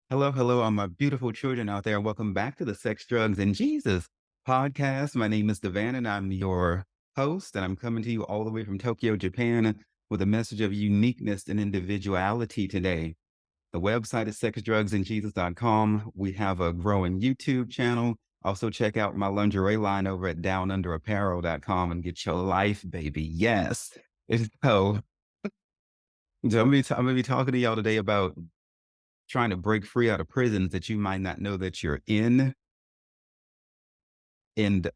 Hello, hello, all my beautiful children out there. Welcome back to the Sex, Drugs, and Jesus podcast. My name is Devan, and I'm your host, and I'm coming to you all the way from Tokyo, Japan, with a message of uniqueness and individuality today. The website is sexdrugsandjesus.com. We have a growing YouTube channel. Also, check out my lingerie line over at downunderapparel.com and get your life, baby. Yes. And I'm gonna be talking to y'all today about trying to break free out of prisons that you might not know that you're in, and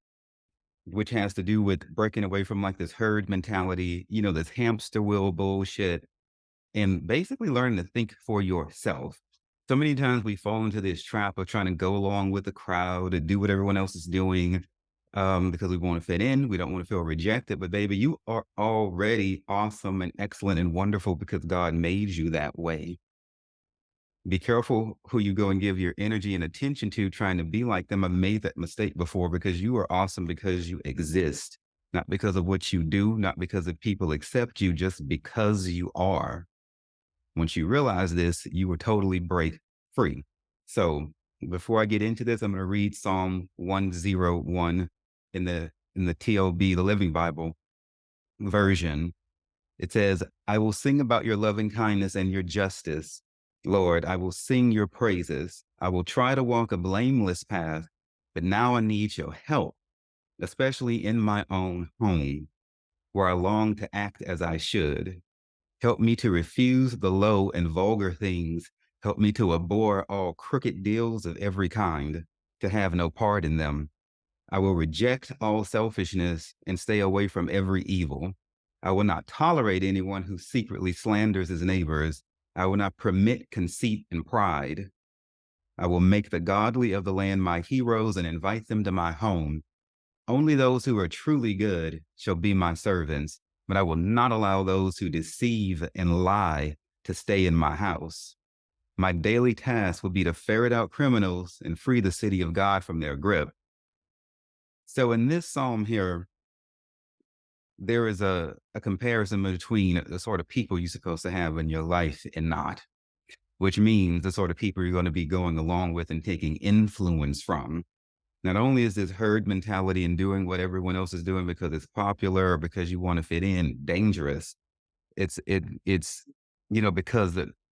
which has to do with breaking away from like this herd mentality, this hamster wheel bullshit, and basically learning to think for yourself. So many times we fall into this trap of trying to go along with the crowd and do what everyone else is doing because we want to fit in. We don't want to feel rejected. But baby, you are already awesome and excellent and wonderful because God made you that way. Be careful who you go and give your energy and attention to trying to be like them. I've made that mistake before because you are awesome because you exist, not because of what you do, not because of people accept you, just because you are. Once you realize this, you will totally break free. So before I get into this, I'm going to read Psalm 101 in the TLB, the Living Bible version. It says, I will sing about your loving kindness and your justice. Lord, I will sing your praises. I will try to walk a blameless path, but now I need your help, especially in my own home, where I long to act as I should. Help me to refuse the low and vulgar things. Help me to abhor all crooked deals of every kind, to have no part in them. I will reject all selfishness and stay away from every evil. I will not tolerate anyone who secretly slanders his neighbors. I will not permit conceit and pride. I will make the godly of the land my heroes and invite them to my home. Only those who are truly good shall be my servants, but I will not allow those who deceive and lie to stay in my house. My daily task will be to ferret out criminals and free the city of God from their grip. So in this psalm here, there is a comparison between the sort of people you're supposed to have in your life and not, which means the sort of people you're going to be going along with and taking influence from. Not only is this herd mentality and doing what everyone else is doing because it's popular or because you want to fit in dangerous. It's because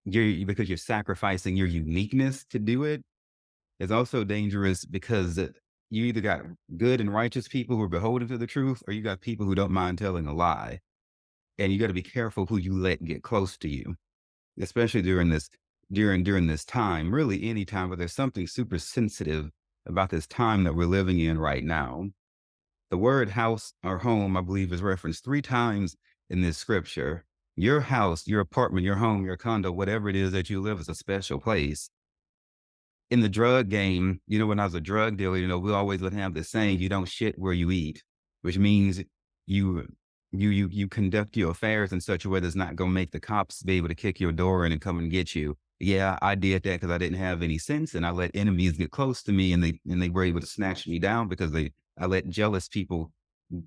you're sacrificing your uniqueness to do it. It's also dangerous because you either got good and righteous people who are beholden to the truth, or you got people who don't mind telling a lie. And you got to be careful who you let get close to you, especially during this time, really any time, but there's something super sensitive about this time that we're living in right now. The word house or home, I believe, is referenced 3 times in this scripture. Your house, your apartment, your home, your condo, whatever it is that you live is a special place. In the drug game, when I was a drug dealer, we always would have this saying, you don't shit where you eat, which means you you conduct your affairs in such a way that's not going to make the cops be able to kick your door in and come and get you. Yeah, I did that because I didn't have any sense, and I let enemies get close to me, and they were able to snatch me down because I let jealous people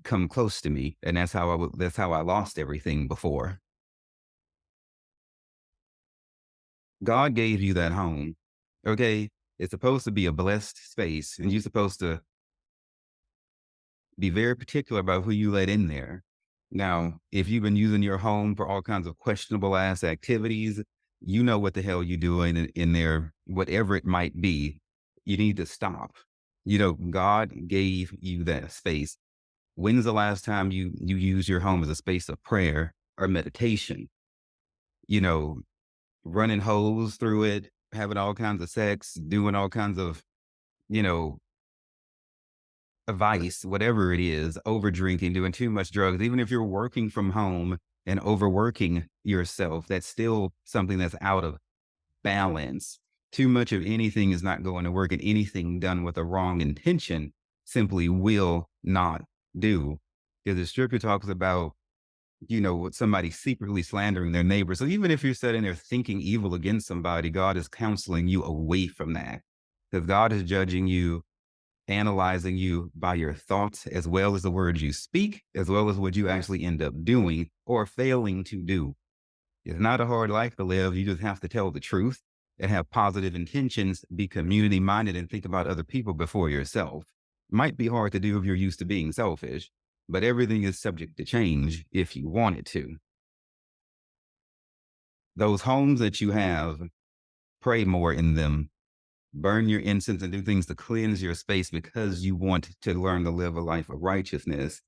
come close to me, and that's how I lost everything before. God gave you that home, okay? It's supposed to be a blessed space, and you're supposed to be very particular about who you let in there. Now, if you've been using your home for all kinds of questionable ass activities, you know what the hell you're doing in there, whatever it might be. You need to stop. God gave you that space. When's the last time you used your home as a space of prayer or meditation? You know, running holes through it, having all kinds of sex, doing all kinds of, you know, a vice, whatever it is, over drinking, doing too much drugs, even if you're working from home and overworking yourself, that's still something that's out of balance. Too much of anything is not going to work, and anything done with a wrong intention simply will not do. Because the scripture talks about, with somebody secretly slandering their neighbor. So even if you're sitting there thinking evil against somebody, God is counseling you away from that. Because God is judging you, analyzing you by your thoughts, as well as the words you speak, as well as what you actually end up doing or failing to do. It's not a hard life to live. You just have to tell the truth. and have positive intentions, be community minded, and think about other people before yourself. Might be hard to do if you're used to being selfish, but everything is subject to change if you want it to. Those homes that you have, pray more in them. Burn your incense and do things to cleanse your space because you want to learn to live a life of righteousness.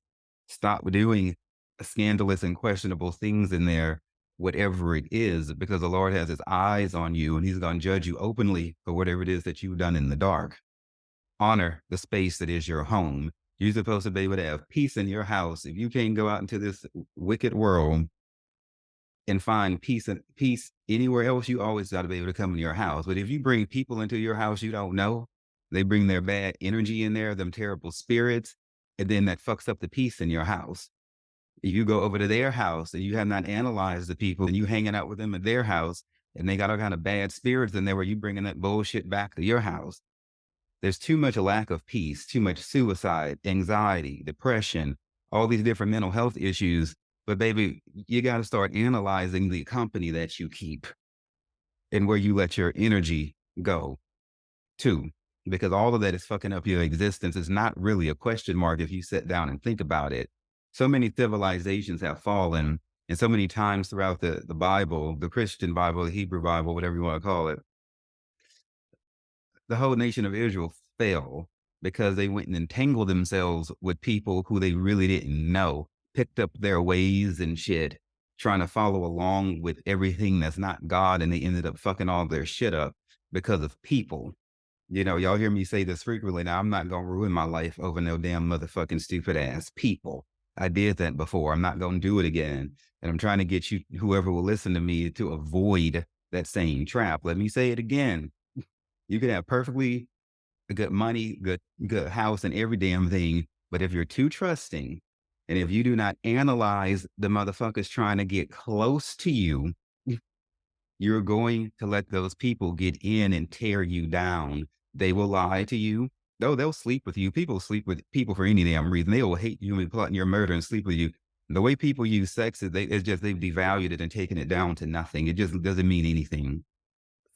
Stop doing scandalous and questionable things in there, whatever it is, because the Lord has his eyes on you and he's going to judge you openly for whatever it is that you've done in the dark. Honor the space that is your home. You're supposed to be able to have peace in your house. If you can't go out into this wicked world and find peace anywhere else, you always got to be able to come in your house. But if you bring people into your house you don't know, they bring their bad energy in there, them terrible spirits, and then that fucks up the peace in your house. If you go over to their house and you have not analyzed the people and you hanging out with them at their house and they got all kind of bad spirits in there where you bringing that bullshit back to your house. There's too much lack of peace, too much suicide, anxiety, depression, all these different mental health issues. But baby, you got to start analyzing the company that you keep and where you let your energy go to, because all of that is fucking up your existence. It's not really a question mark if you sit down and think about it. So many civilizations have fallen, and so many times throughout the Bible, the Christian Bible, the Hebrew Bible, whatever you want to call it, the whole nation of Israel fell because they went and entangled themselves with people who they really didn't know, picked up their ways and shit, trying to follow along with everything that's not God. And they ended up fucking all their shit up because of people. You know, y'all hear me say this frequently. Now, I'm not going to ruin my life over no damn motherfucking stupid ass people. I did that before. I'm not going to do it again. And I'm trying to get you, whoever will listen to me, to avoid that same trap. Let me say it again. You can have perfectly good money, good house, and every damn thing. But if you're too trusting, and if you do not analyze the motherfuckers trying to get close to you, you're going to let those people get in and tear you down. They will lie to you. No, they'll sleep with you. People sleep with people for any damn reason. They will hate you and plotting your murder and sleep with you. The way people use sex is it's just they've devalued it and taken it down to nothing. It just doesn't mean anything.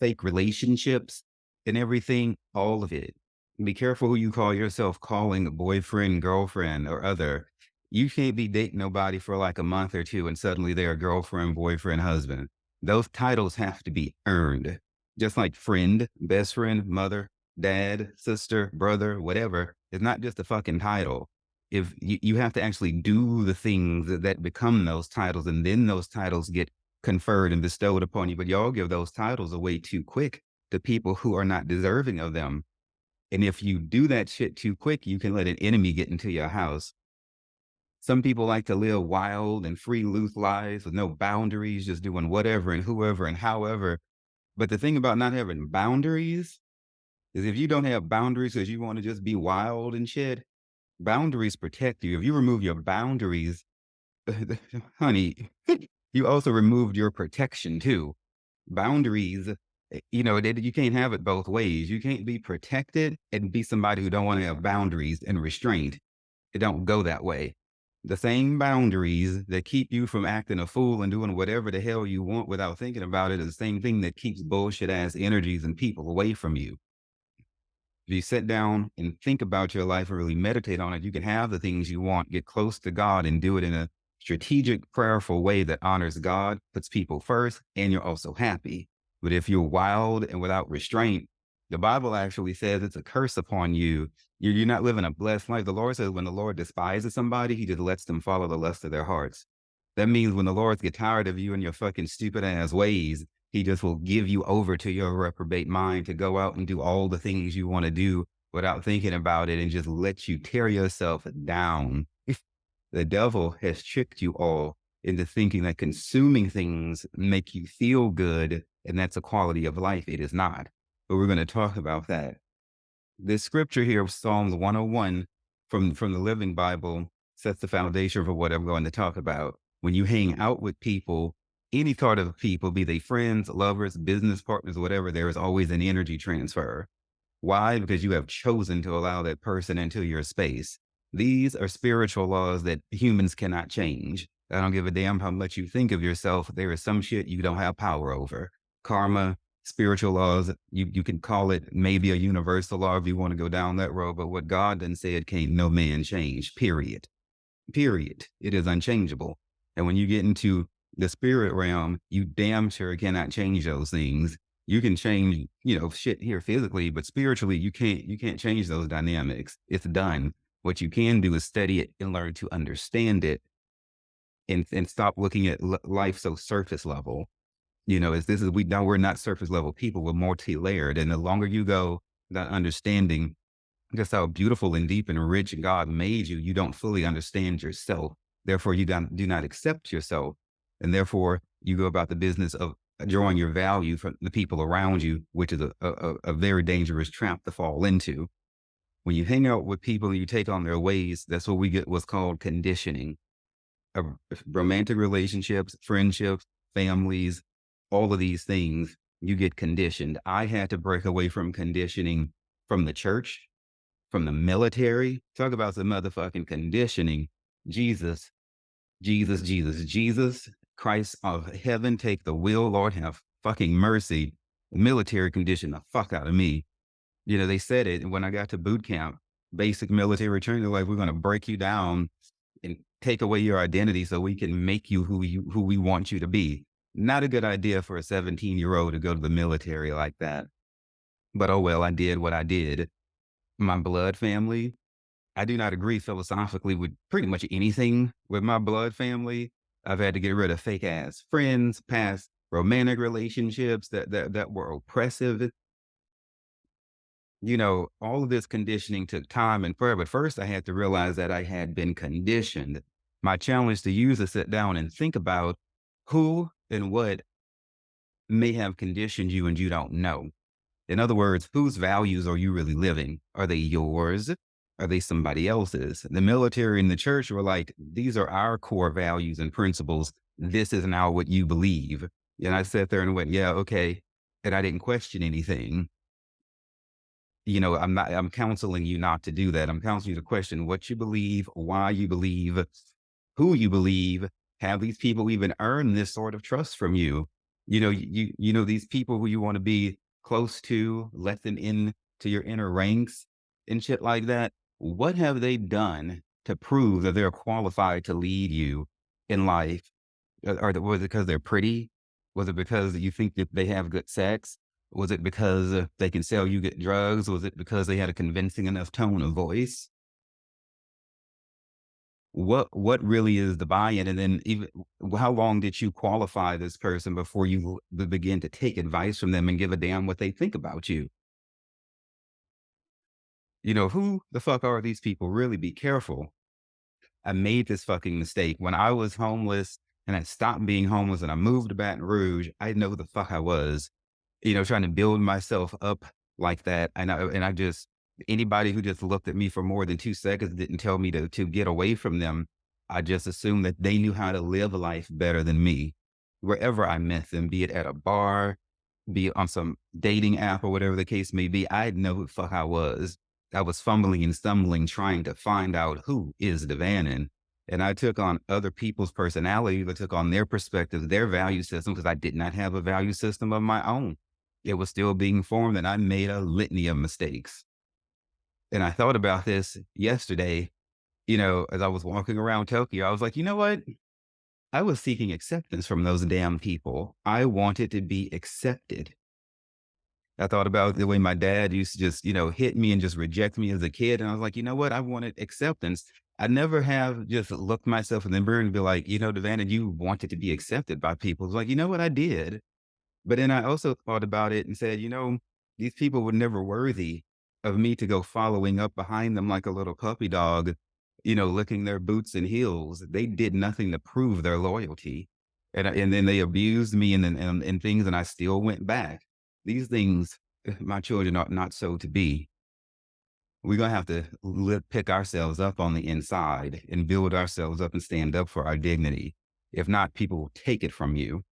Fake relationships and everything, all of it. Be careful who you call yourself calling a boyfriend, girlfriend, or other. You can't be dating nobody for like a month or two and suddenly they're a girlfriend, boyfriend, husband. Those titles have to be earned. Just like friend, best friend, mother, dad, sister, brother, whatever. It's not just a fucking title. If you have to actually do the things that become those titles, and then those titles get conferred and bestowed upon you. But y'all give those titles away too quick to people who are not deserving of them. And if you do that shit too quick, you can let an enemy get into your house. Some people like to live wild and free, loose lives with no boundaries, just doing whatever and whoever and however. But the thing about not having boundaries is if you don't have boundaries because you want to just be wild and shit, boundaries protect you. If you remove your boundaries, honey, you also removed your protection too. Boundaries, you can't have it both ways. You can't be protected and be somebody who don't want to have boundaries and restraint. It don't go that way. The same boundaries that keep you from acting a fool and doing whatever the hell you want without thinking about it is the same thing that keeps bullshit ass energies and people away from you. If you sit down and think about your life and really meditate on it, you can have the things you want, get close to God, and do it in a strategic, prayerful way that honors God, puts people first, and you're also happy. But if you're wild and without restraint, the Bible actually says it's a curse upon you. You're not living a blessed life. The Lord says when the Lord despises somebody, he just lets them follow the lust of their hearts. That means when the Lord gets tired of you and your fucking stupid ass ways, he just will give you over to your reprobate mind to go out and do all the things you want to do without thinking about it and just let you tear yourself down. The devil has tricked you all into thinking that consuming things make you feel good and that's a quality of life. It is not. But we're going to talk about that. This scripture here, Psalms 101 from the Living Bible, sets the foundation for what I'm going to talk about. When you hang out with people, any sort of people, be they friends, lovers, business partners, whatever, there is always an energy transfer. Why? Because you have chosen to allow that person into your space. These are spiritual laws that humans cannot change. I don't give a damn how much you think of yourself. There is some shit you don't have power over. Karma, spiritual laws. You can call it maybe a universal law if you want to go down that road, but what God done said can't no man change, period. Period. It is unchangeable. And when you get into the spirit realm, you damn sure cannot change those things. You can change, shit here physically, but spiritually, you can't change those dynamics. It's done. What you can do is study it and learn to understand it and stop looking at life so surface level. As this is we now we're not surface level people, we're multi-layered. And the longer you go without understanding just how beautiful and deep and rich God made you, you don't fully understand yourself. Therefore, you do not accept yourself. And therefore, you go about the business of drawing your value from the people around you, which is a very dangerous trap to fall into. When you hang out with people and you take on their ways, that's what we get what's called conditioning. uh, Romantic relationships, friendships, families, all of these things, you get conditioned. I had to break away from conditioning from the church, from the military. Talk about some motherfucking conditioning. Jesus, Jesus, Jesus, Jesus, Christ of heaven, take the wheel, Lord, have fucking mercy. The military conditioned the fuck out of me. They said it when I got to boot camp, basic military training, they're like, we're going to break you down and take away your identity so we can make you who we want you to be. Not a good idea for a 17-year-old to go to the military like that. But oh well, I did what I did. My blood family, I do not agree philosophically with pretty much anything with my blood family. I've had to get rid of fake ass friends, past romantic relationships that were oppressive. All of this conditioning took time and prayer. But first, I had to realize that I had been conditioned. My challenge to you is to sit down and think about who and what may have conditioned you and you don't know. In other words, whose values are you really living? Are they yours? Are they somebody else's? The military and the church were like, these are our core values and principles. This is now what you believe. And I sat there and went, yeah, okay. And I didn't question anything. I'm counseling you not to do that. I'm counseling you to question what you believe, why you believe, who you believe. Have these people even earned this sort of trust from you? These people who you want to be close to, let them in to your inner ranks and shit like that. What have they done to prove that they're qualified to lead you in life? Was it because they're pretty? Was it because you think that they have good sex? Was it because they can sell you good drugs? Was it because they had a convincing enough tone of voice? What really is the buy-in? And then even how long did you qualify this person before you begin to take advice from them and give a damn what they think about you? Who the fuck are these people? Really be careful. I made this fucking mistake when I was homeless and I stopped being homeless and I moved to Baton Rouge. I didn't know who the fuck I was, trying to build myself up like that. And I just, anybody who just looked at me for more than 2 seconds didn't tell me to get away from them. I just assumed that they knew how to live life better than me. Wherever I met them, be it at a bar, be it on some dating app or whatever the case may be, I didn't know who the fuck I was. I was fumbling and stumbling, trying to find out who is Devanin. And I took on other people's personalities. I took on their perspectives, their value system, because I did not have a value system of my own. It was still being formed, and I made a litany of mistakes. And I thought about this yesterday, as I was walking around Tokyo. I was like, you know what? I was seeking acceptance from those damn people. I wanted to be accepted. I thought about the way my dad used to just, hit me and just reject me as a kid. And I was like, you know what? I wanted acceptance. I never have just looked myself in the mirror and be like, Devana, you wanted to be accepted by people. It's like, you know what? I did. But then I also thought about it and said, these people were never worthy of me to go following up behind them like a little puppy dog, licking their boots and heels. They did nothing to prove their loyalty. And then they abused me and things, and I still went back. These things, my children are not so to be. We're going to have to pick ourselves up on the inside and build ourselves up and stand up for our dignity. If not, people will take it from you.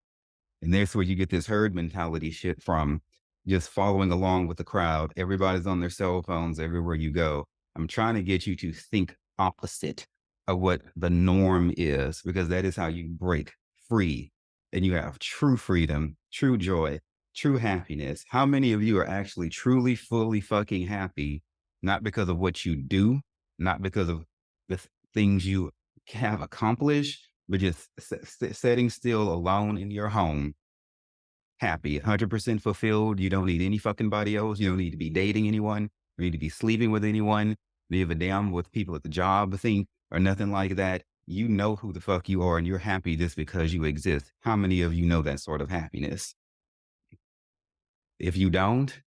And that's where you get this herd mentality shit from, just following along with the crowd. Everybody's on their cell phones everywhere you go. I'm trying to get you to think opposite of what the norm is, because that is how you break free and you have true freedom, true joy, true happiness. How many of you are actually truly, fully fucking happy, not because of what you do, not because of the things you have accomplished, but just sitting still alone in your home, happy, 100% fulfilled. You don't need any fucking body else. You don't need to be dating anyone. You need to be sleeping with anyone. You give a damn with people at the job thing or nothing like that. You know who the fuck you are and you're happy just because you exist. How many of you know that sort of happiness? If you don't,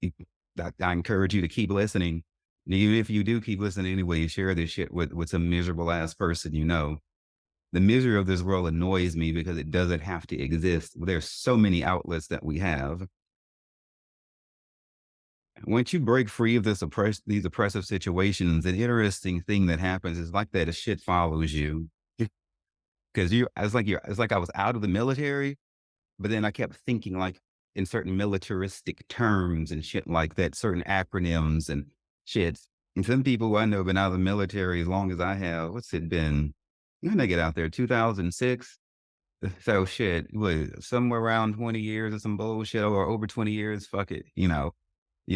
you- I encourage you to keep listening. And even if you do keep listening anyway, share this shit with some miserable ass person you know. The misery of this world annoys me because it doesn't have to exist. There's so many outlets that we have. Once you break free of these oppressive situations, an interesting thing that happens is like that shit follows you. Because it's like I was out of the military, but then I kept thinking like in certain militaristic terms and shit like that, certain acronyms and shit. And some people who I know have been out of the military as long as I have. What's it been? When did I get out there? 2006. So shit, what, somewhere around 20 years or some bullshit or over 20 years. Fuck it.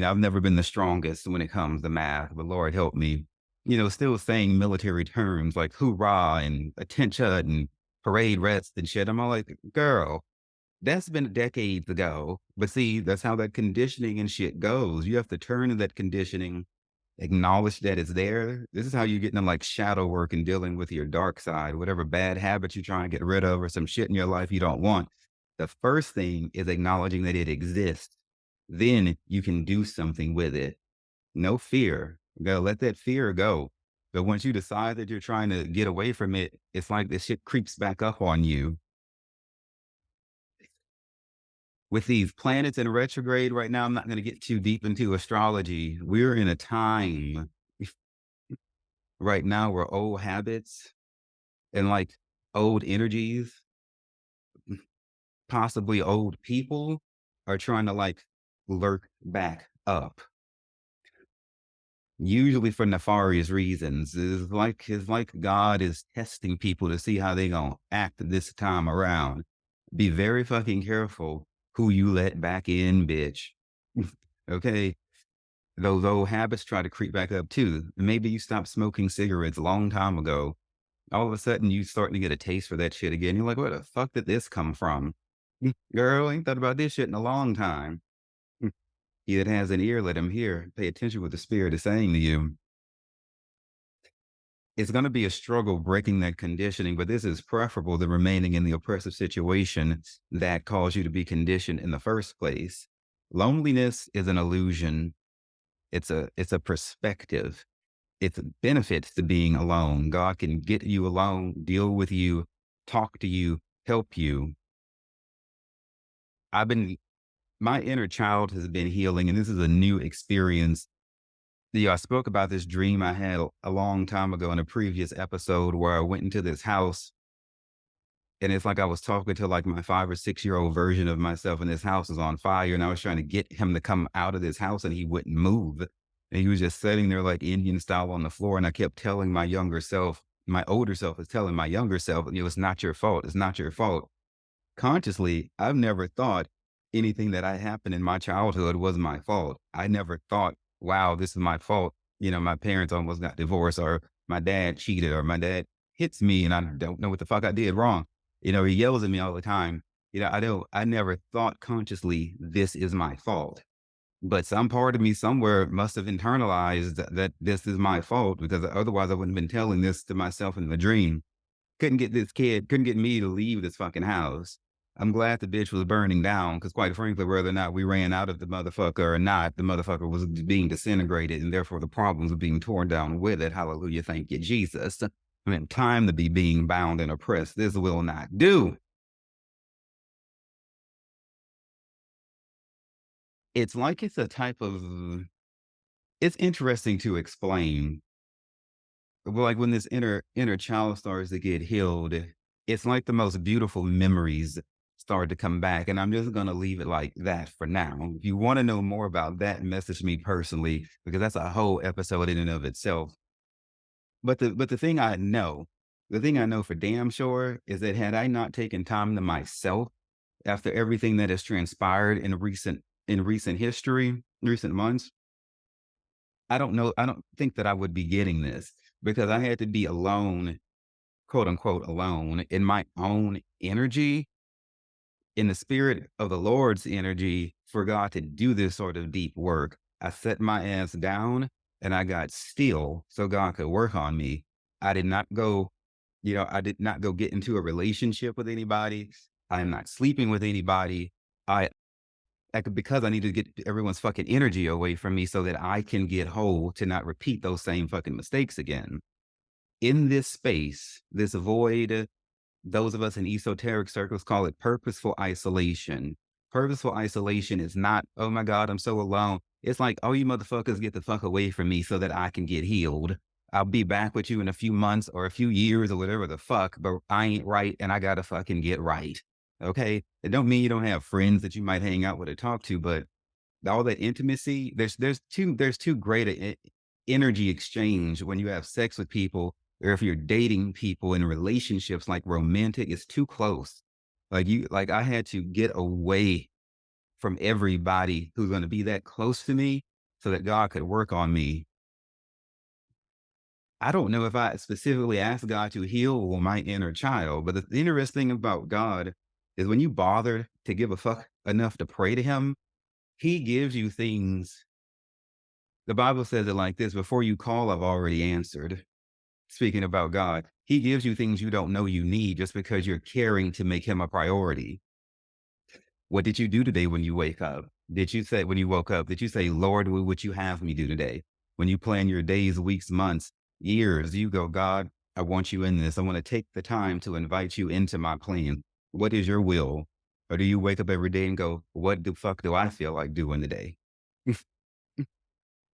I've never been the strongest when it comes to math, but Lord help me. Still saying military terms like hoorah and attention and parade rest and shit. I'm all like, girl, that's been decades ago. But see, that's how that conditioning and shit goes. You have to turn to that conditioning, acknowledge that it's there. This is how you get into like shadow work and dealing with your dark side, whatever bad habits you try and get rid of or some shit in your life you don't want. The first thing is acknowledging that it exists. Then you can do something with it. No fear. You gotta let that fear go. But once you decide that you're trying to get away from it, it's like this shit creeps back up on you. With these planets in retrograde right now, I'm not going to get too deep into astrology. We're in a time right now where old habits and like old energies, possibly old people, are trying to like lurk back up. Usually for nefarious reasons. It's like God is testing people to see how they gonna act this time around. Be very fucking careful who you let back in, bitch. Okay. Those old habits try to creep back up too. Maybe you stopped smoking cigarettes a long time ago. All of a sudden, you starting to get a taste for that shit again. You're like, where the fuck did this come from? Girl, ain't thought about this shit in a long time. He that has an ear, let him hear. Pay attention what the spirit is saying to you. It's going to be a struggle breaking that conditioning, but this is preferable than remaining in the oppressive situation that caused you to be conditioned in the first place. Loneliness is an illusion. It's a perspective. It's benefits to being alone. God can get you alone, deal with you, talk to you, help you. I've been My inner child has been healing, and this is a new experience. Yeah, I spoke about this dream I had a long time ago in a previous episode where I went into this house and it's like I was talking to like my 5 or 6 year old version of myself, and this house is on fire. And I was trying to get him to come out of this house and he wouldn't move. And he was just sitting there like Indian style on the floor. And I kept telling my younger self, my older self is telling my younger self, it's not your fault. It's not your fault. Consciously, I've never thought anything that I happened in my childhood was my fault. I never thought, wow, this is my fault. My parents almost got divorced, or my dad cheated, or my dad hits me and I don't know what the fuck I did wrong. He yells at me all the time. I never thought consciously this is my fault. But some part of me somewhere must have internalized that this is my fault, because otherwise I wouldn't have been telling this to myself in the dream. Couldn't get me to leave this fucking house. I'm glad the bitch was burning down because, quite frankly, whether or not we ran out of the motherfucker or not, the motherfucker was being disintegrated, and therefore the problems were being torn down with it. Hallelujah. Thank you, Jesus. I mean, time to be being bound and oppressed. This will not do. It's like it's a type of, it's interesting to explain. Well, like when this inner child starts to get healed, it's like the most beautiful memories start to come back. And I'm just gonna leave it like that for now. If you want to know more about that, message me personally, because that's a whole episode in and of itself. But the thing I know for damn sure is that had I not taken time to myself after everything that has transpired in recent history, recent months. I don't think that I would be getting this because I had to be alone, quote unquote, alone in my own energy, in the spirit of the Lord's energy for God to do this sort of deep work. I set my ass down and I got still so God could work on me. I did not go, I did not go get into a relationship with anybody. I am not sleeping with anybody. I, because I need to get everyone's fucking energy away from me so that I can get whole to not repeat those same fucking mistakes again. In this space, this void, those of us in esoteric circles call it purposeful isolation. Purposeful isolation is not, oh my God, I'm so alone. It's like, oh, you motherfuckers get the fuck away from me so that I can get healed. I'll be back with you in a few months or a few years or whatever the fuck, but I ain't right and I gotta fucking get right. Okay. It don't mean you don't have friends that you might hang out with or talk to, but all that intimacy, there's too great a energy exchange when you have sex with people or if you're dating people in relationships like romantic, it's too close. Like I had to get away from everybody who's going to be that close to me so that God could work on me. I don't know if I specifically asked God to heal my inner child, but the interesting thing about God is when you bother to give a fuck enough to pray to him, he gives you things. The Bible says it like this: before you call, I've already answered. Speaking about God, he gives you things you don't know you need just because you're caring to make him a priority. What did you do today when you wake up? Did you say, when you woke up, did you say, Lord, what would you have me do today? When you plan your days, weeks, months, years, you go, God, I want you in this. I want to take the time to invite you into my plan. What is your will? Or do you wake up every day and go, what the fuck do I feel like doing today?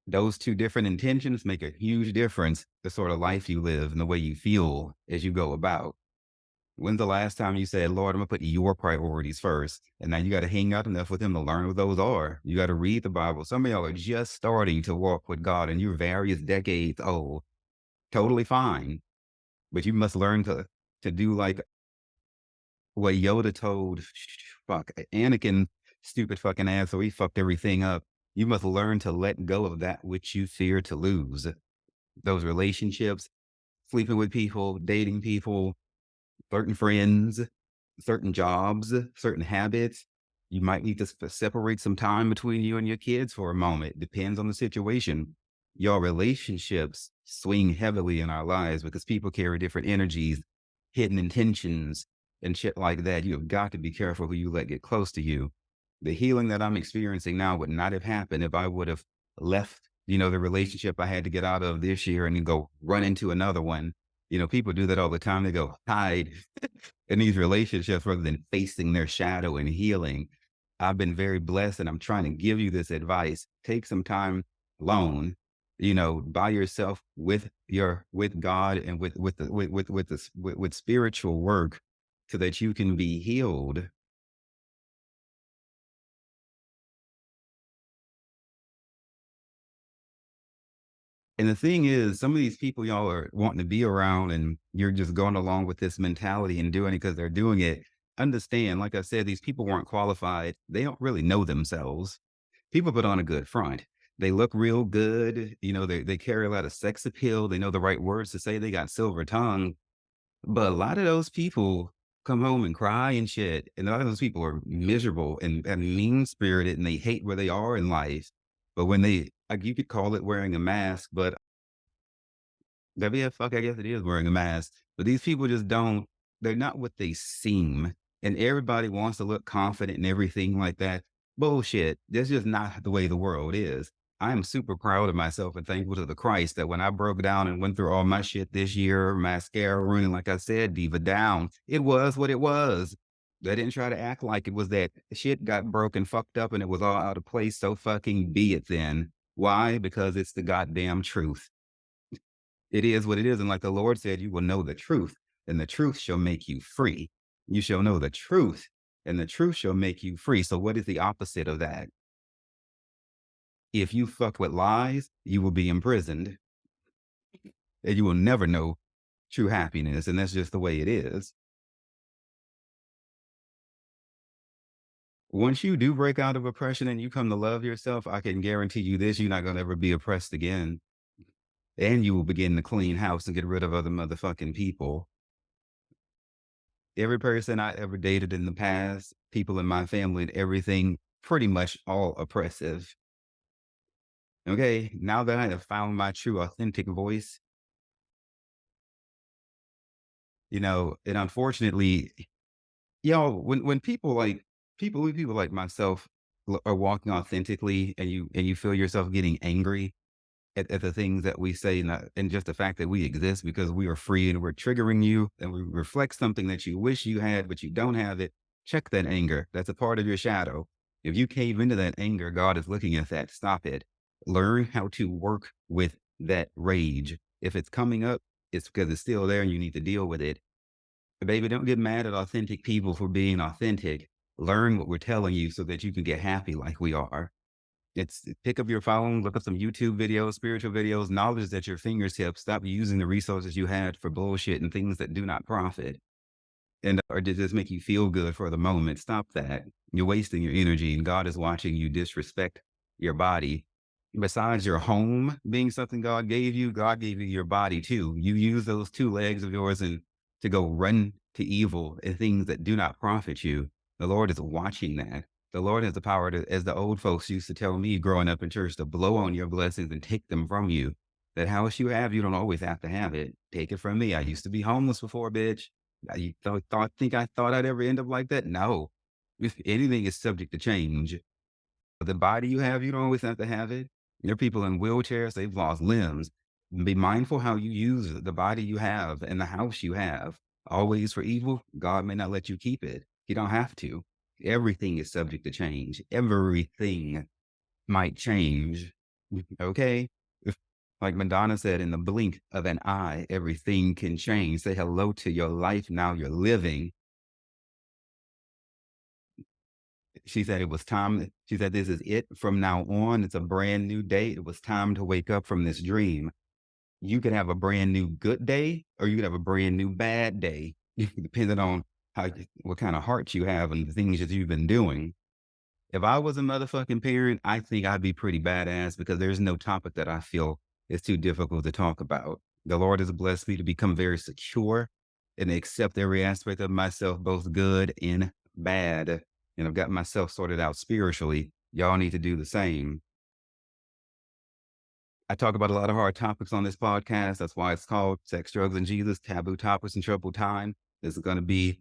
Those two different intentions make a huge difference, the sort of life you live and the way you feel as you go about. When's the last time you said, Lord, I'm gonna put your priorities first? And now you got to hang out enough with him to learn what those are. You got to read the Bible. Some of y'all are just starting to walk with God and you're various decades old. Totally fine. But you must learn to do like what Yoda told Anakin, stupid fucking ass, so he fucked everything up. You must learn to let go of that which you fear to lose. Those relationships, sleeping with people, dating people, certain friends, certain jobs, certain habits. You might need to separate some time between you and your kids for a moment. Depends on the situation. Your relationships swing heavily in our lives because people carry different energies, hidden intentions, and shit like that. You have got to be careful who you let get close to you. The healing that I'm experiencing now would not have happened if I would have left, the relationship I had to get out of this year and then go run into another one. People do that all the time. They go hide in these relationships rather than facing their shadow and healing. I've been very blessed and I'm trying to give you this advice. Take some time alone, by yourself with God and with spiritual work so that you can be healed. And the thing is, some of these people y'all are wanting to be around and you're just going along with this mentality and doing it because they're doing it. Understand, like I said, these people weren't qualified. They don't really know themselves. People put on a good front. They look real good. They carry a lot of sex appeal. They know the right words to say. They got silver tongue. But a lot of those people come home and cry and shit. And a lot of those people are miserable and mean spirited and they hate where they are in life. But when like you could call it wearing a mask, but WFuck, I guess it is wearing a mask, but these people just don't, they're not what they seem. And everybody wants to look confident and everything like that. Bullshit. That's just not the way the world is. I am super proud of myself and thankful to the Christ that when I broke down and went through all my shit this year, mascara ruining, like I said, diva down, it was what it was. They didn't try to act like it was that shit got broken, fucked up, and it was all out of place. So fucking be it then. Why? Because it's the goddamn truth. It is what it is. And like the Lord said, you will know the truth, and the truth shall make you free. You shall know the truth, and the truth shall make you free. So, what is the opposite of that? If you fuck with lies, you will be imprisoned and you will never know true happiness. And that's just the way it is. Once you do break out of oppression and you come to love yourself, I can guarantee you this, you're not gonna ever be oppressed again. And you will begin to clean house and get rid of other motherfucking people. Every person I ever dated in the past, people in my family and everything, pretty much all oppressive. Okay, now that I have found my true authentic voice, and unfortunately, when people like myself are walking authentically and you feel yourself getting angry at the things that we say, and just the fact that we exist because we are free and we're triggering you and we reflect something that you wish you had, but you don't have it. Check that anger. That's a part of your shadow. If you cave into that anger, God is looking at that. Stop it. Learn how to work with that rage. If it's coming up, it's because it's still there and you need to deal with it. But baby, don't get mad at authentic people for being authentic. Learn what we're telling you so that you can get happy like we are. It's pick up your phone, look up some YouTube videos, spiritual videos, knowledge at your fingertips. Stop using the resources you had for bullshit and things that do not profit and or did this make you feel good for the moment. Stop that. You're wasting your energy, and God is watching you disrespect your body. Besides your home being something God gave you your body too. You use those two legs of yours and to go run to evil and things that do not profit you. The Lord is watching that. The Lord has the power to, as the old folks used to tell me growing up in church, to blow on your blessings and take them from you. That house you have, you don't always have to have it. Take it from me. I used to be homeless before, bitch. You think I thought I'd ever end up like that? No. If anything is subject to change. The body you have, you don't always have to have it. There are people in wheelchairs, they've lost limbs. Be mindful how you use the body you have and the house you have. Always for evil, God may not let you keep it. You don't have to. Everything is subject to change. Everything might change. Okay? Like Madonna said, in the blink of an eye, everything can change. Say hello to your life now you're living. She said it was time. She said, this is it from now on. It's a brand new day. It was time to wake up from this dream. You could have a brand new good day or you could have a brand new bad day, depending on what kind of heart you have and the things that you've been doing. If I was a motherfucking parent, I think I'd be pretty badass because there's no topic that I feel is too difficult to talk about. The Lord has blessed me to become very secure and accept every aspect of myself, both good and bad. And I've got myself sorted out spiritually. Y'all need to do the same. I talk about a lot of hard topics on this podcast. That's why it's called Sex, Drugs, and Jesus, Taboo Topics in Troubled Time. There's going to be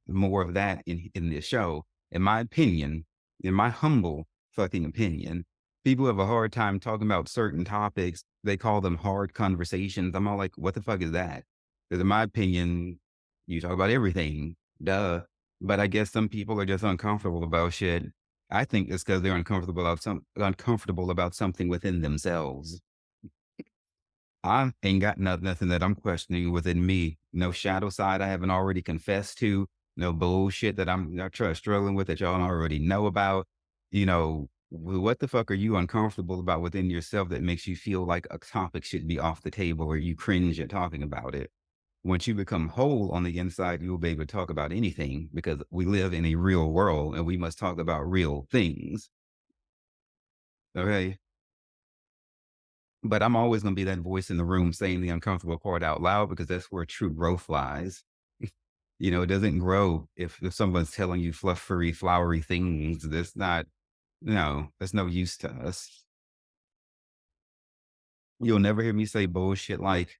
more of that in this show. In my opinion, in my humble fucking opinion, people have a hard time talking about certain topics. They call them hard conversations. I'm all like, what the fuck is that? Because in my opinion, you talk about everything. Duh. But I guess some people are just uncomfortable about shit. I think it's because they're uncomfortable about something within themselves. I ain't got nothing that I'm questioning within me. No shadow side I haven't already confessed to. No bullshit that I'm not struggling with that y'all already know about. What the fuck are you uncomfortable about within yourself that makes you feel like a topic should be off the table or you cringe at talking about it? Once you become whole on the inside, you'll be able to talk about anything because we live in a real world and we must talk about real things. Okay. But I'm always going to be that voice in the room saying the uncomfortable part out loud because that's where true growth lies. It doesn't grow if someone's telling you fluffery, flowery things. That's not, no, that's no use to us. You'll never hear me say bullshit like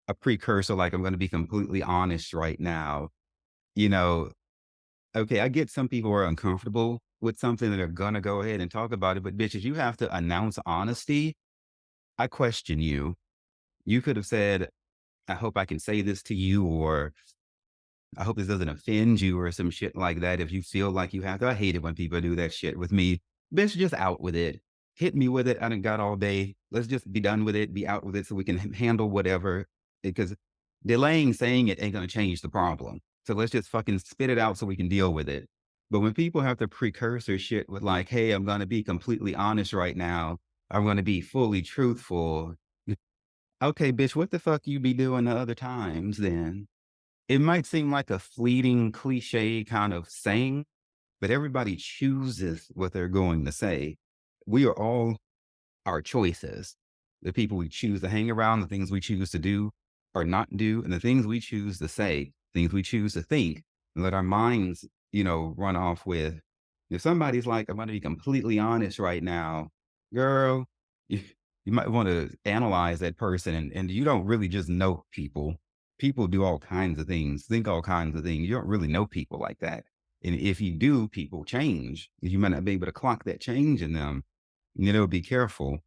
a precursor, like I'm going to be completely honest right now. You know, okay, I get some people are uncomfortable with something that are going to go ahead and talk about it, but bitches, you have to announce honesty. I question you. You could have said, I hope I can say this to you, or I hope this doesn't offend you, or some shit like that. If you feel like you have to, I hate it when people do that shit with me. Bitch, just out with it. Hit me with it. I done got all day. Let's just be done with it, be out with it so we can handle whatever. Because delaying saying it ain't going to change the problem. So let's just fucking spit it out so we can deal with it. But when people have the precursor shit with like, hey, I'm going to be completely honest right now. I'm going to be fully truthful. Okay, bitch, what the fuck you be doing the other times then? It might seem like a fleeting cliche kind of saying, but everybody chooses what they're going to say. We are all our choices. The people we choose to hang around, the things we choose to do or not do, and the things we choose to say, things we choose to think, and let our minds, run off with. If somebody's like, I'm going to be completely honest right now, girl, you, you might want to analyze that person. And you don't really just know people. People do all kinds of things, think all kinds of things. You don't really know people like that. And if you do, people change. You might not be able to clock that change in them. Be careful.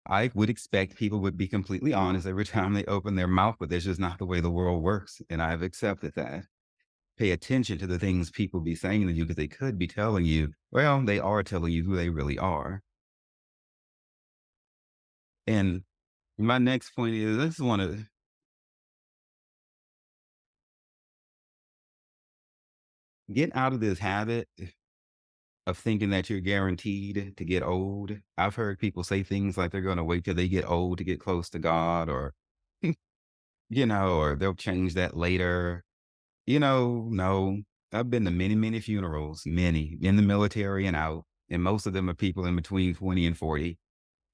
I would expect people would be completely honest every time they open their mouth, but that's just not the way the world works. And I've accepted that. Pay attention to the things people be saying to you because they could be telling you, well, they are telling you who they really are. And my next point is I just want to get out of this habit of thinking that you're guaranteed to get old. I've heard people say things like they're going to wait till they get old to get close to God or, or they'll change that later. No. I've been to many, many funerals, many in the military and out, and most of them are people in between 20 and 40.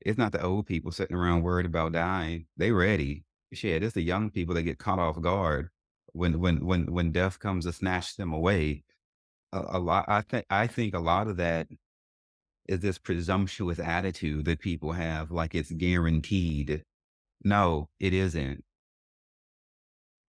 It's not the old people sitting around worried about dying. They ready. Shit, it's the young people that get caught off guard when death comes to snatch them away. A lot. I think a lot of that is this presumptuous attitude that people have, like it's guaranteed. No, it isn't.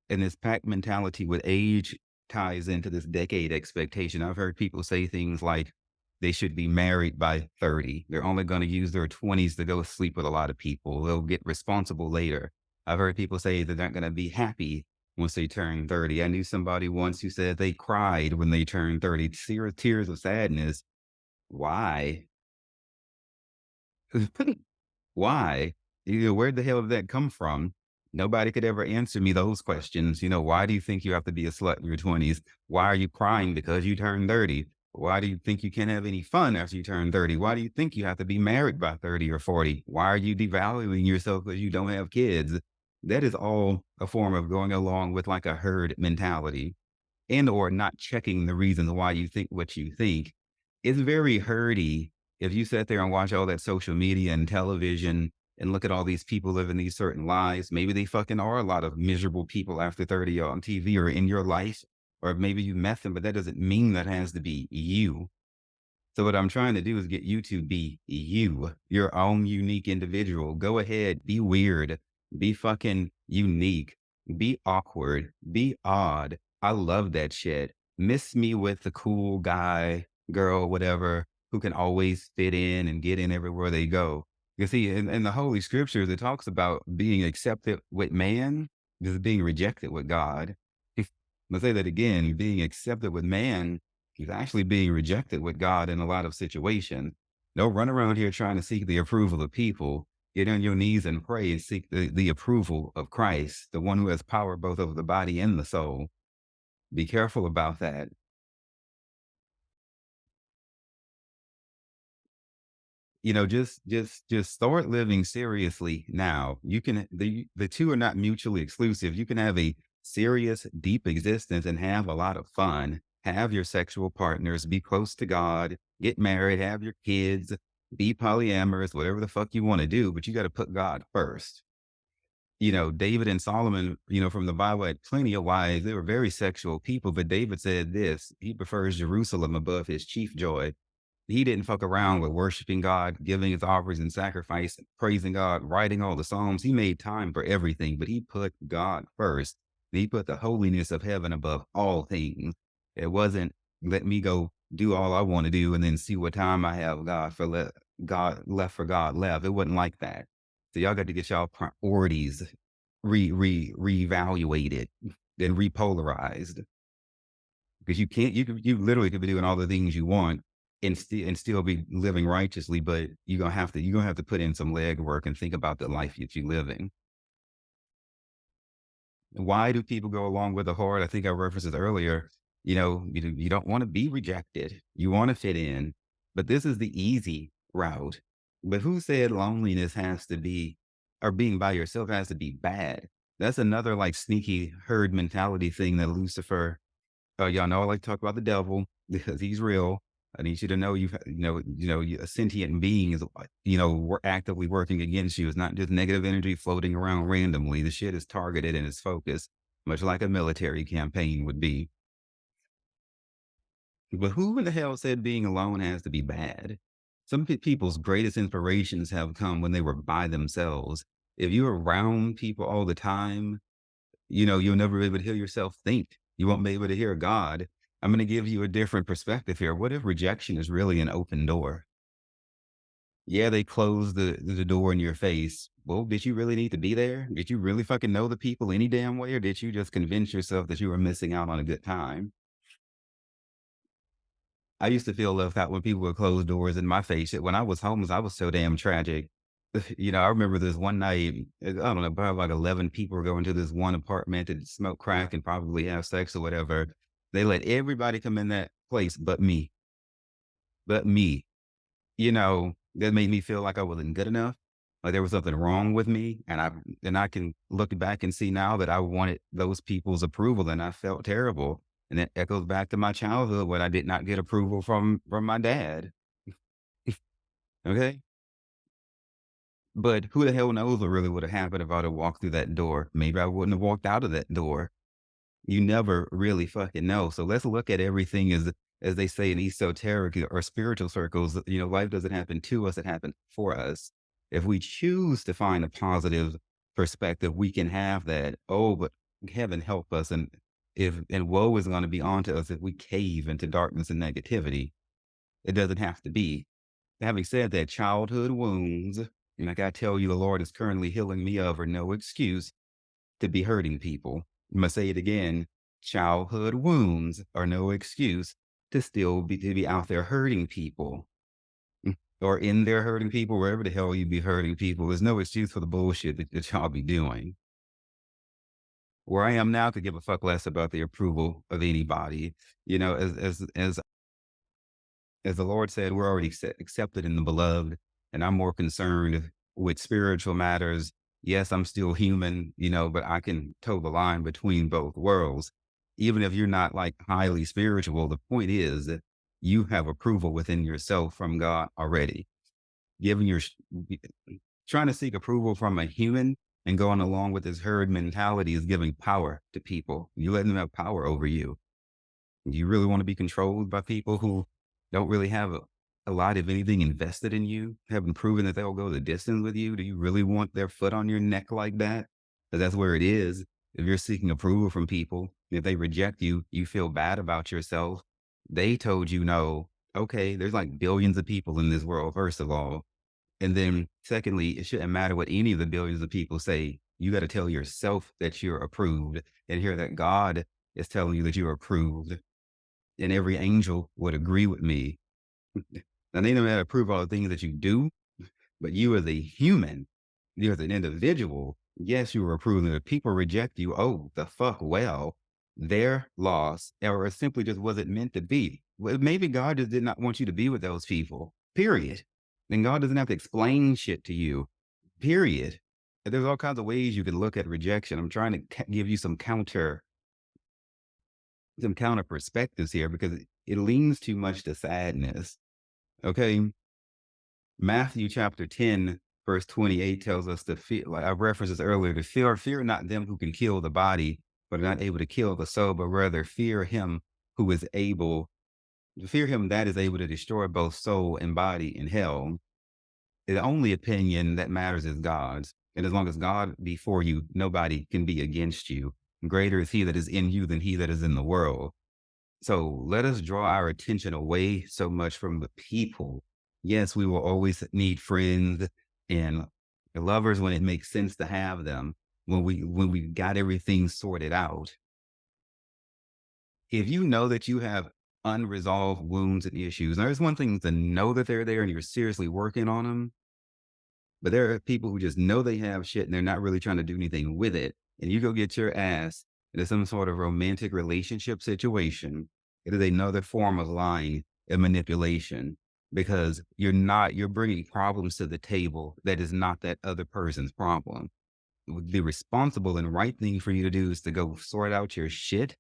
And this pack mentality with age ties into this decade expectation. I've heard people say things like they should be married by 30. They're only going to use their 20s to go sleep with a lot of people. They'll get responsible later. I've heard people say that they're not going to be happy once they turn 30. I knew somebody once who said they cried when they turned 30, tears of sadness. Why? Why? Where the hell did that come from? Nobody could ever answer me those questions. Why do you think you have to be a slut in your 20s? Why are you crying because you turned 30? Why do you think you can't have any fun after you turn 30? Why do you think you have to be married by 30 or 40? Why are you devaluing yourself because you don't have kids? That is all a form of going along with like a herd mentality and or not checking the reasons why you think what you think. It's very herdy if you sit there and watch all that social media and television and look at all these people living these certain lives. Maybe they fucking are a lot of miserable people after 30 on TV or in your life, or maybe you met them, but that doesn't mean that has to be you. So what I'm trying to do is get you to be you, your own unique individual. Go ahead, be weird, be fucking unique, be awkward, be odd. I love that shit. Miss me with the cool guy, girl, whatever, who can always fit in and get in everywhere they go. You see, in the Holy Scriptures, it talks about being accepted with man, just being rejected with God. I'm gonna say that again, being accepted with man, he's actually being rejected with God in a lot of situations. Don't run around here trying to seek the approval of people. Get on your knees and pray and seek the approval of Christ, the one who has power both over the body and the soul. Be careful about that. Just start living seriously now. You can the two are not mutually exclusive. You can have a serious, deep existence and have a lot of fun. Have your sexual partners, be close to God, get married, have your kids, be polyamorous, whatever the fuck you want to do, but you got to put God first. David and Solomon, from the Bible had plenty of wives. They were very sexual people, but David said this, he prefers Jerusalem above his chief joy. He didn't fuck around with worshiping God, giving his offerings and sacrifice, praising God, writing all the Psalms. He made time for everything, but he put God first. He put the holiness of heaven above all things. It wasn't let me go do all I want to do and then see what time I have God left for God left. It wasn't like that. So y'all got to get y'all priorities reevaluated and repolarized because you literally could be doing all the things you want and still be living righteously, but you're gonna have to put in some legwork and think about the life that you living. Why do people go along with the horde? I think I referenced it earlier. You don't want to be rejected. You want to fit in, but this is the easy route. But who said loneliness has to be, or being by yourself has to be bad? That's another like sneaky herd mentality thing that Lucifer Y'all know I like to talk about the devil because he's real. I need you to know a sentient being is we're actively working against you. It's not just negative energy floating around randomly. The shit is targeted and it's focused, much like a military campaign would be. But who in the hell said being alone has to be bad? Some people's greatest inspirations have come when they were by themselves. If you're around people all the time, you'll never be able to hear yourself think. You won't be able to hear God. I'm going to give you a different perspective here. What if rejection is really an open door? Yeah, they closed the door in your face. Well, did you really need to be there? Did you really fucking know the people any damn way? Or did you just convince yourself that you were missing out on a good time? I used to feel left out when people would close doors in my face. When I was homeless, I was so damn tragic. I remember this one night, I don't know, probably like 11 people were going to this one apartment and smoke crack and probably have sex or whatever. They let everybody come in that place but me. That made me feel like I wasn't good enough. Like there was something wrong with me. And I can look back and see now that I wanted those people's approval and I felt terrible. And that echoes back to my childhood when I did not get approval from my dad. Okay. But who the hell knows what really would have happened if I'd have walked through that door? Maybe I wouldn't have walked out of that door. You never really fucking know. So let's look at everything as they say in esoteric or spiritual circles. Life doesn't happen to us; it happens for us. If we choose to find a positive perspective, we can have that. Oh, but heaven help us, and woe is going to be onto us if we cave into darkness and negativity. It doesn't have to be. Having said that, childhood wounds, and like I tell you, the Lord is currently healing me of, are no excuse to be hurting people. I'm gonna say it again. Childhood wounds are no excuse to be out there hurting people. Or in there hurting people, wherever the hell you be hurting people. There's no excuse for the bullshit that y'all be doing. Where I am now could give a fuck less about the approval of anybody. As the Lord said, we're already accepted in the beloved, and I'm more concerned with spiritual matters. Yes, I'm still human, but I can toe the line between both worlds. Even if you're not like highly spiritual, the point is that you have approval within yourself from God already. Giving your trying to seek approval from a human and going along with this herd mentality is giving power to people. You let them have power over you. Do you really want to be controlled by people who don't really have a lot of anything invested in you, haven't proven that they'll go the distance with you? Do you really want their foot on your neck like that? 'Cause that's where it is. If you're seeking approval from people, if they reject you, you feel bad about yourself. They told you no. Okay, there's like billions of people in this world, first of all. And then secondly, it shouldn't matter what any of the billions of people say. You got to tell yourself that you're approved and hear that God is telling you that you're approved, and every angel would agree with me. Now, they don't have to approve all the things that you do, but you as a human, you as an individual, yes, you were approved. And if people reject you, oh, the fuck, well, their loss, or it simply just wasn't meant to be. Well, maybe God just did not want you to be with those people, period. And God doesn't have to explain shit to you, period. And there's all kinds of ways you can look at rejection. I'm trying to give you some counter perspectives here because it leans too much to sadness. Okay. Matthew chapter 10, verse 28 tells us to fear, like I referenced this earlier, to fear not them who can kill the body, but are not able to kill the soul, but rather fear him who is able, fear him that is able to destroy both soul and body in hell. The only opinion that matters is God's. And as long as God be for you, nobody can be against you. Greater is he that is in you than he that is in the world. So let us draw our attention away so much from the people. Yes, we will always need friends and lovers when it makes sense to have them, when we got everything sorted out. If you know that you have unresolved wounds and issues, now there's one thing to know that they're there and you're seriously working on them, but there are people who just know they have shit and they're not really trying to do anything with it. And you go get your ass into some sort of romantic relationship situation. It is another form of lying and manipulation because you're bringing problems to the table that is not that other person's problem. The responsible and right thing for you to do is to go sort out your shit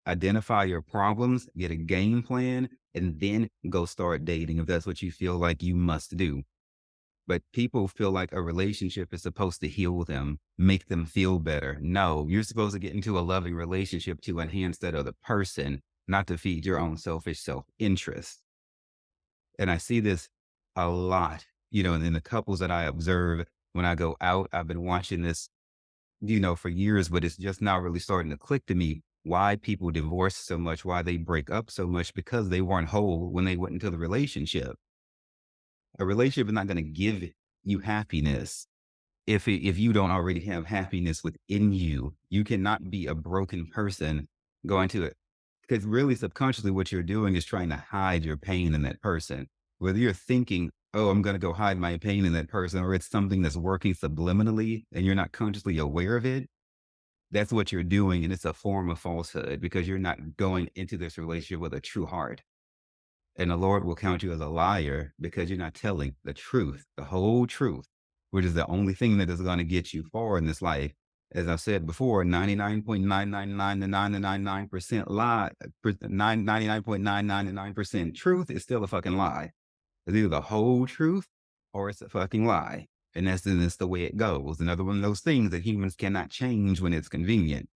Identify your problems, get a game plan, and then go start dating if that's what you feel like you must do. But people feel like a relationship is supposed to heal them, make them feel better. No, you're supposed to get into a loving relationship to enhance that other person, not to feed your own selfish self interest. And I see this a lot, in the couples that I observe when I go out. I've been watching this, for years, but it's just now really starting to click to me why people divorce so much, why they break up so much, because they weren't whole when they went into the relationship. A relationship is not going to give you happiness if you don't already have happiness within you. You cannot be a broken person going to it, because really subconsciously what you're doing is trying to hide your pain in that person. Whether you're thinking, oh, I'm going to go hide my pain in that person, or it's something that's working subliminally and you're not consciously aware of it, that's what you're doing. And it's a form of falsehood because you're not going into this relationship with a true heart. And the Lord will count you as a liar because you're not telling the truth, the whole truth, which is the only thing that is going to get you far in this life. As I've said before, 99.99999% lie, 99.999% truth is still a fucking lie. It's either the whole truth or it's a fucking lie. And that's the way it goes. Another one of those things that humans cannot change when it's convenient.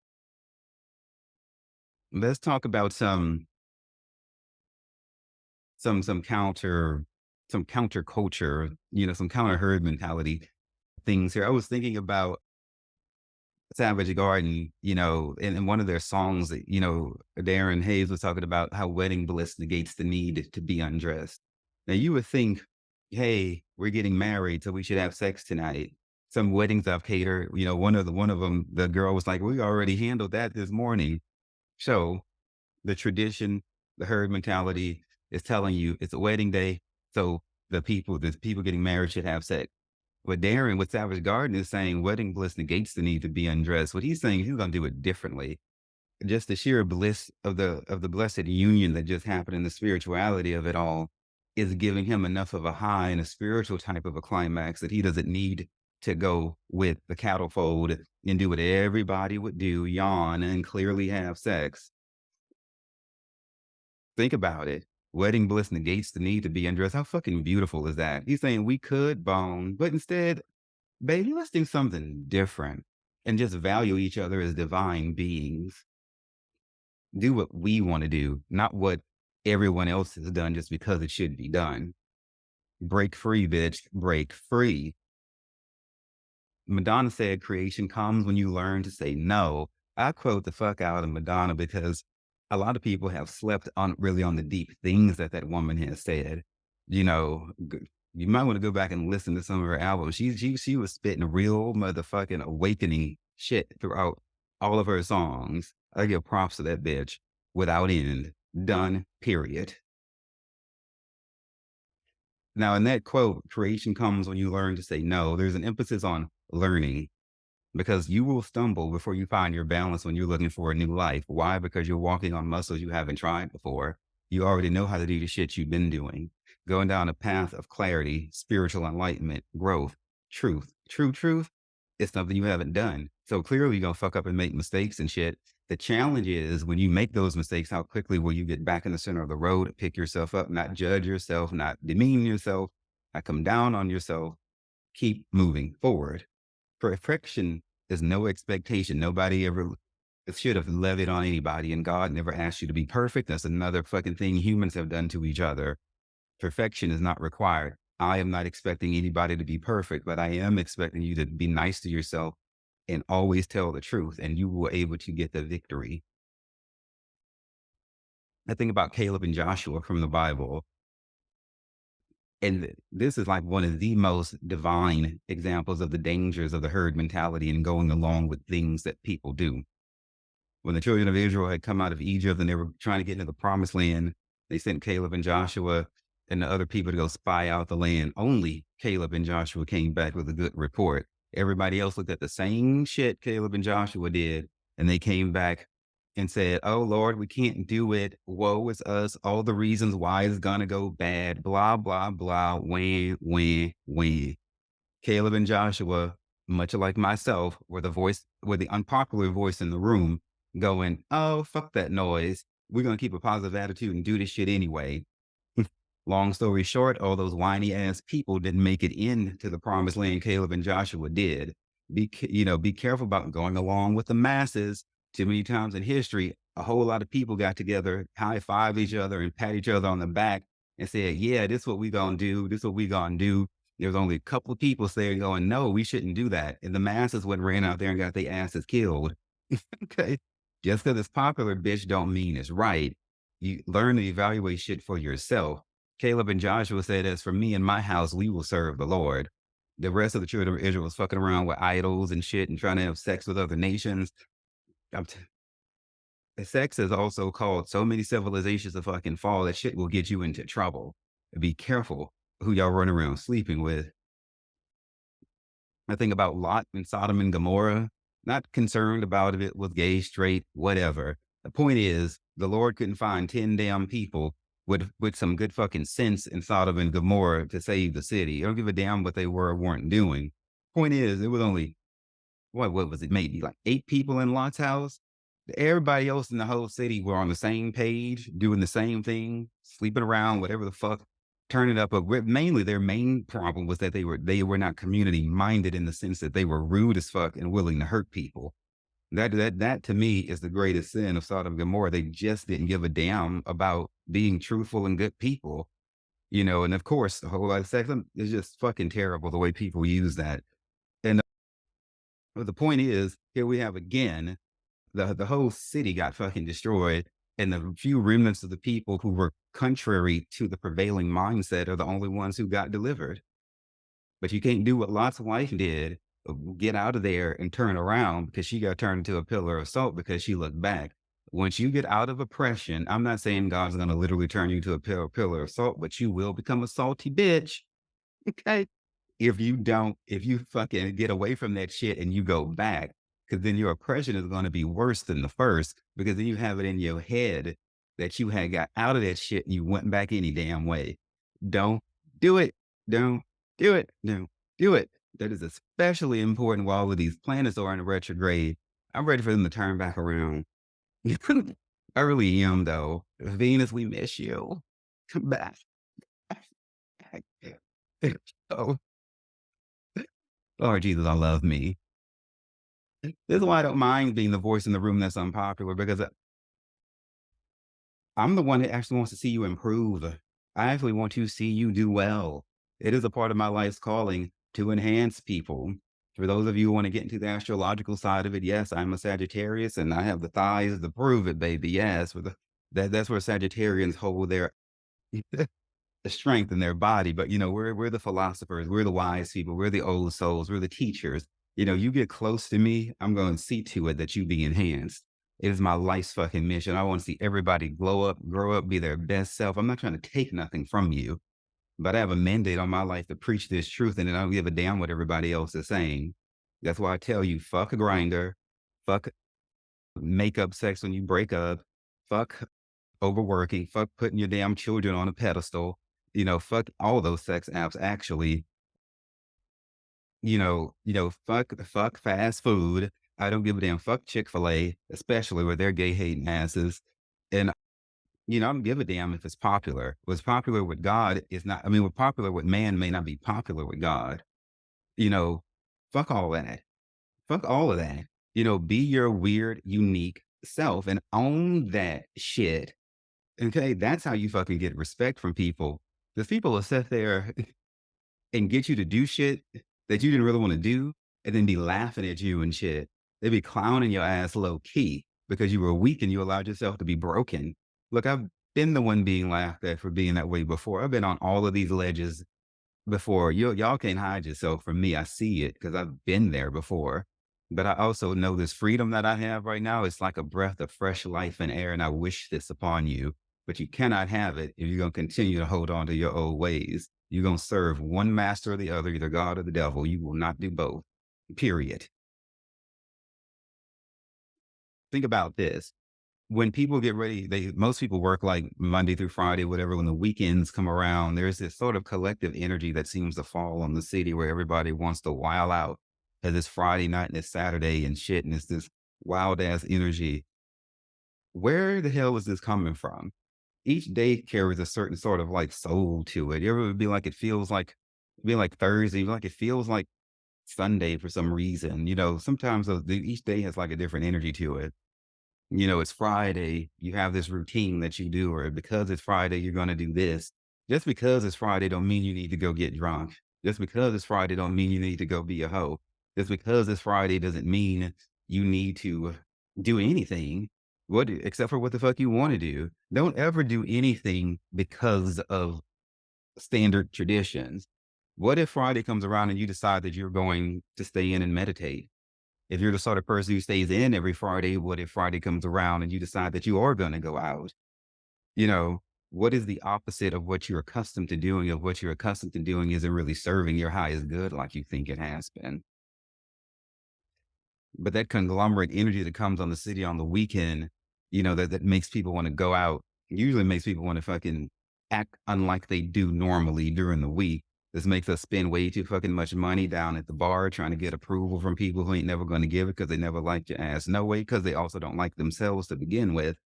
Let's talk about some counter some counterculture, some counter herd mentality things here. I was thinking about Savage Garden, in one of their songs that, Darren Hayes was talking about how wedding bliss negates the need to be undressed. Now you would think, hey, we're getting married, so we should have sex tonight. Some weddings I've catered, one of them, the girl was like, we already handled that this morning. So the tradition, the herd mentality is telling you it's a wedding day. So the people getting married should have sex. What Darren with Savage Garden is saying, wedding bliss negates the need to be undressed. What he's saying, he's going to do it differently. Just the sheer bliss of the blessed union that just happened in the spirituality of it all is giving him enough of a high and a spiritual type of a climax that he doesn't need to go with the cattle fold and do what everybody would do, yawn and clearly have sex. Think about it. Wedding bliss negates the need to be undressed. How fucking beautiful is that? He's saying we could bone, but instead, baby, let's do something different and just value each other as divine beings. Do what we want to do, not what everyone else has done just because it should be done. Break free, bitch. Break free. Madonna said creation comes when you learn to say no. I quote the fuck out of Madonna because a lot of people have slept on really on the deep things that woman has said. You know, you might want to go back and listen to some of her albums. She was spitting real motherfucking awakening shit throughout all of her songs. I give props to that bitch without end. Done. Period. Now, in that quote, creation comes when you learn to say no. There's an emphasis on learning because you will stumble before you find your balance when you're looking for a new life. Why? Because you're walking on muscles you haven't tried before. You already know how to do the shit you've been doing. Going down a path of clarity, spiritual enlightenment, growth, truth. True truth is something you haven't done. So clearly you're going to fuck up and make mistakes and shit. The challenge is when you make those mistakes, how quickly will you get back in the center of the road, pick yourself up, not judge yourself, not demean yourself, not come down on yourself, keep moving forward. Perfection is no expectation. Nobody ever should have levied on anybody, and God never asked you to be perfect. That's another fucking thing humans have done to each other. Perfection is not required. I am not expecting anybody to be perfect, but I am expecting you to be nice to yourself and always tell the truth, and you will able to get the victory. I think about Caleb and Joshua from the Bible. And this is like one of the most divine examples of the dangers of the herd mentality and going along with things that people do. When the children of Israel had come out of Egypt and they were trying to get into the promised land, they sent Caleb and Joshua and the other people to go spy out the land. Only Caleb and Joshua came back with a good report. Everybody else looked at the same shit Caleb and Joshua did, and they came back and said, oh Lord, we can't do it. Woe is us. All the reasons why it's gonna go bad. Blah, blah, blah. When. Caleb and Joshua, much like myself, were the unpopular voice in the room, going, oh, fuck that noise. We're going to keep a positive attitude and do this shit anyway. Long story short, all those whiny ass people didn't make it into the promised land. Caleb and Joshua did. Be careful about going along with the masses. Too many times in history, a whole lot of people got together, high five each other and pat each other on the back and said, yeah, this is what we gonna do. This is what we gonna do. There's only a couple of people saying going, no, we shouldn't do that. And the masses went ran out there and got their asses killed. Okay. Just because it's popular, bitch, don't mean it's right. You learn to evaluate shit for yourself. Caleb and Joshua said, as for me and my house, we will serve the Lord. The rest of the children of Israel was fucking around with idols and shit and trying to have sex with other nations. I'm t- Sex has also caused so many civilizations to fucking fall. That shit will get you into trouble. Be careful who y'all run around sleeping with. I think about Lot and Sodom and Gomorrah, not concerned about if it was gay, straight, whatever. The point is, the Lord couldn't find 10 damn people with some good fucking sense in Sodom and Gomorrah to save the city. I don't give a damn what they were or weren't doing. Point is, it was only, what was it, maybe like 8 people in Lot's house? Everybody else in the whole city were on the same page, doing the same thing, sleeping around, whatever the fuck, turning up. But mainly their main problem was that they were not community minded in the sense that they were rude as fuck and willing to hurt people. That to me is the greatest sin of Sodom and Gomorrah. They just didn't give a damn about being truthful and good people, and of course, a whole lot of sex is just fucking terrible the way people use that. And the point is, here we have again the whole city got fucking destroyed, and the few remnants of the people who were contrary to the prevailing mindset are the only ones who got delivered. But you can't do what Lot's wife did, get out of there and turn around because she got turned into a pillar of salt because she looked back. Once you get out of oppression, I'm not saying God's going to literally turn you into a pillar of salt, but you will become a salty bitch. Okay. If you fucking get away from that shit and you go back, because then your oppression is going to be worse than the first, because then you have it in your head that you had got out of that shit and you went back any damn way. Don't do it. Don't do it. Don't do it. That is especially important while all of these planets are in retrograde. I'm ready for them to turn back around. I really am, though. Venus, we miss you. Come back. Oh, Lord Jesus, I love me. This is why I don't mind being the voice in the room that's unpopular because I'm the one that actually wants to see you improve. I actually want to see you do well. It is a part of my life's calling to enhance people. For those of you who want to get into the astrological side of it, yes, I'm a Sagittarius and I have the thighs to prove it, baby. Yes, that's where Sagittarians hold their the strength in their body. But we're the philosophers, we're the wise people, we're the old souls, we're the teachers. You get close to me, I'm going to see to it that you be enhanced. It is my life's fucking mission. I want to see everybody glow up, grow up, be their best self. I'm not trying to take nothing from you, but I have a mandate on my life to preach this truth, and I don't give a damn what everybody else is saying. That's why I tell you, fuck a grinder, fuck makeup sex when you break up, fuck overworking, fuck putting your damn children on a pedestal, fuck all those sex apps actually, fuck fast food. I don't give a damn. Fuck Chick-fil-A, especially with their gay hating asses. And, I don't give a damn if it's popular. What's popular with God is not, I mean, what's popular with man may not be popular with God. You know, fuck all that. Fuck all of that. Be your weird, unique self and own that shit. Okay. That's how you fucking get respect from people. Because people will sit there and get you to do shit that you didn't really want to do and then be laughing at you and shit. They be clowning your ass low key because you were weak and you allowed yourself to be broken. Look, I've been the one being laughed at for being that way before. I've been on all of these ledges before. Y'all can't hide yourself from me. I see it because I've been there before. But I also know this freedom that I have right now is like a breath of fresh life and air. And I wish this upon you, but you cannot have it if you're going to continue to hold on to your old ways. You're going to serve one master or the other, either God or the devil. You will not do both, period. Think about this. When people get ready, most people work like Monday through Friday, whatever. When the weekends come around, there's this sort of collective energy that seems to fall on the city where everybody wants to wild out. As it's Friday night and it's Saturday and shit, and it's this wild ass energy. Where the hell is this coming from? Each day carries a certain sort of like soul to it. You ever be like, it feels like, be like Thursday, like it feels like Sunday for some reason. Sometimes each day has like a different energy to it. It's Friday, you have this routine that you do, or because it's Friday, you're going to do this. Just because it's Friday don't mean you need to go get drunk. Just because it's Friday don't mean you need to go be a hoe. Just because it's Friday doesn't mean you need to do anything except for what the fuck you want to do. Don't ever do anything because of standard traditions. What if Friday comes around and you decide that you're going to stay in and meditate? If you're the sort of person who stays in every Friday, what if Friday comes around and you decide that you are going to go out? You know, what is the opposite of what you're accustomed to doing? Of what you're accustomed to doing isn't really serving your highest good like you think it has been. But that conglomerate energy that comes on the city on the weekend, that makes people want to go out, usually makes people want to fucking act unlike they do normally during the week. This makes us spend way too fucking much money down at the bar trying to get approval from people who ain't never going to give it because they never liked your ass. No way, because they also don't like themselves to begin with.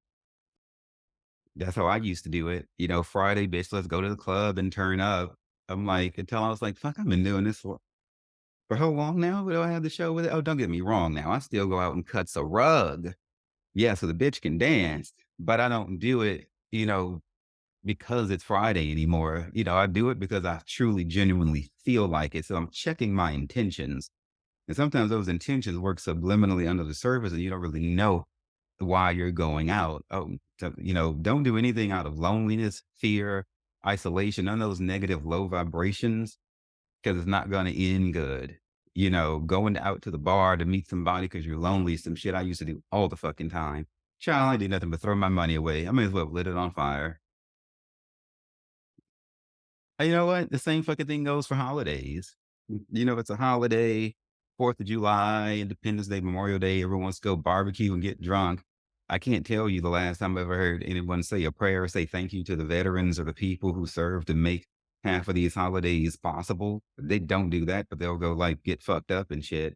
That's how I used to do it. Friday, bitch, let's go to the club and turn up. I'm like, until I was like, fuck, I've been doing this for how long now? Do I have the show with it? Oh, don't get me wrong now. I still go out and cuts a rug. Yeah, so the bitch can dance, but I don't do it, because it's Friday anymore. I do it because I truly, genuinely feel like it. So I'm checking my intentions. And sometimes those intentions work subliminally under the surface and you don't really know why you're going out. Oh, so, don't do anything out of loneliness, fear, isolation, none of those negative low vibrations, because it's not going to end good. Going out to the bar to meet somebody because you're lonely, some shit I used to do all the fucking time. Child, I did nothing but throw my money away. I may as well have lit it on fire. And you know what? The same fucking thing goes for holidays. It's a holiday, 4th of July, Independence Day, Memorial Day, everyone wants to go barbecue and get drunk. I can't tell you the last time I ever heard anyone say a prayer, say thank you to the veterans or the people who served to make half of these holidays possible. They don't do that, but they'll go like get fucked up and shit.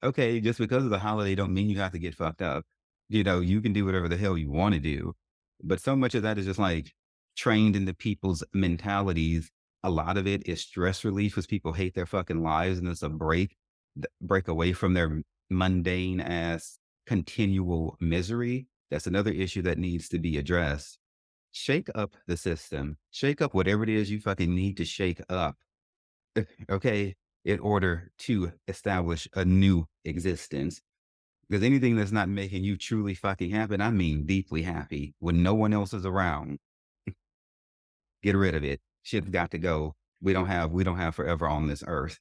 Okay, just because of the holiday don't mean you have to get fucked up. You can do whatever the hell you want to do. But so much of that is just like trained into people's mentalities. A lot of it is stress relief because people hate their fucking lives and it's a break away from their mundane ass continual misery. That's another issue that needs to be addressed. Shake up the system. Shake up whatever it is you fucking need to shake up. Okay, in order to establish a new existence. Because anything that's not making you truly fucking happy, and I mean deeply happy, when no one else is around, get rid of it. Shit's got to go. We don't have forever on this earth.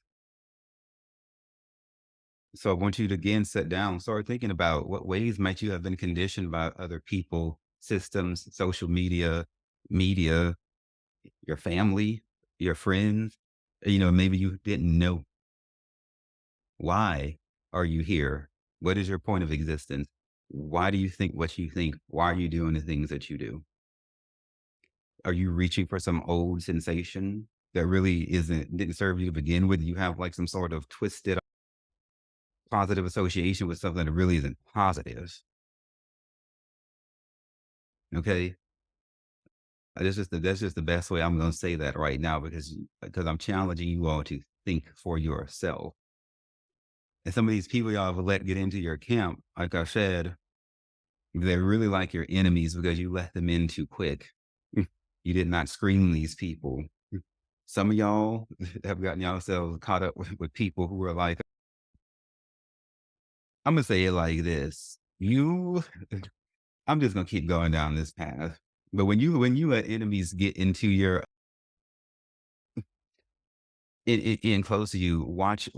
So I want you to again sit down, start thinking about what ways might you have been conditioned by other people, systems, social media, your family, your friends. Maybe you didn't know. Why are you here? What is your point of existence? Why do you think what you think? Why are you doing the things that you do? Are you reaching for some old sensation that really didn't serve you to begin with? You have like some sort of twisted positive association with something that really isn't positive. Okay. That's just the best way I'm going to say that right now because I'm challenging you all to think for yourself. And some of these people y'all have let get into your camp, like I said, they're really like your enemies because you let them in too quick. You did not screen these people. Some of y'all have gotten yourselves caught up with people who are like, I'm gonna say it like this. I'm just gonna keep going down this path. But when you let enemies get into your in close to you, watch.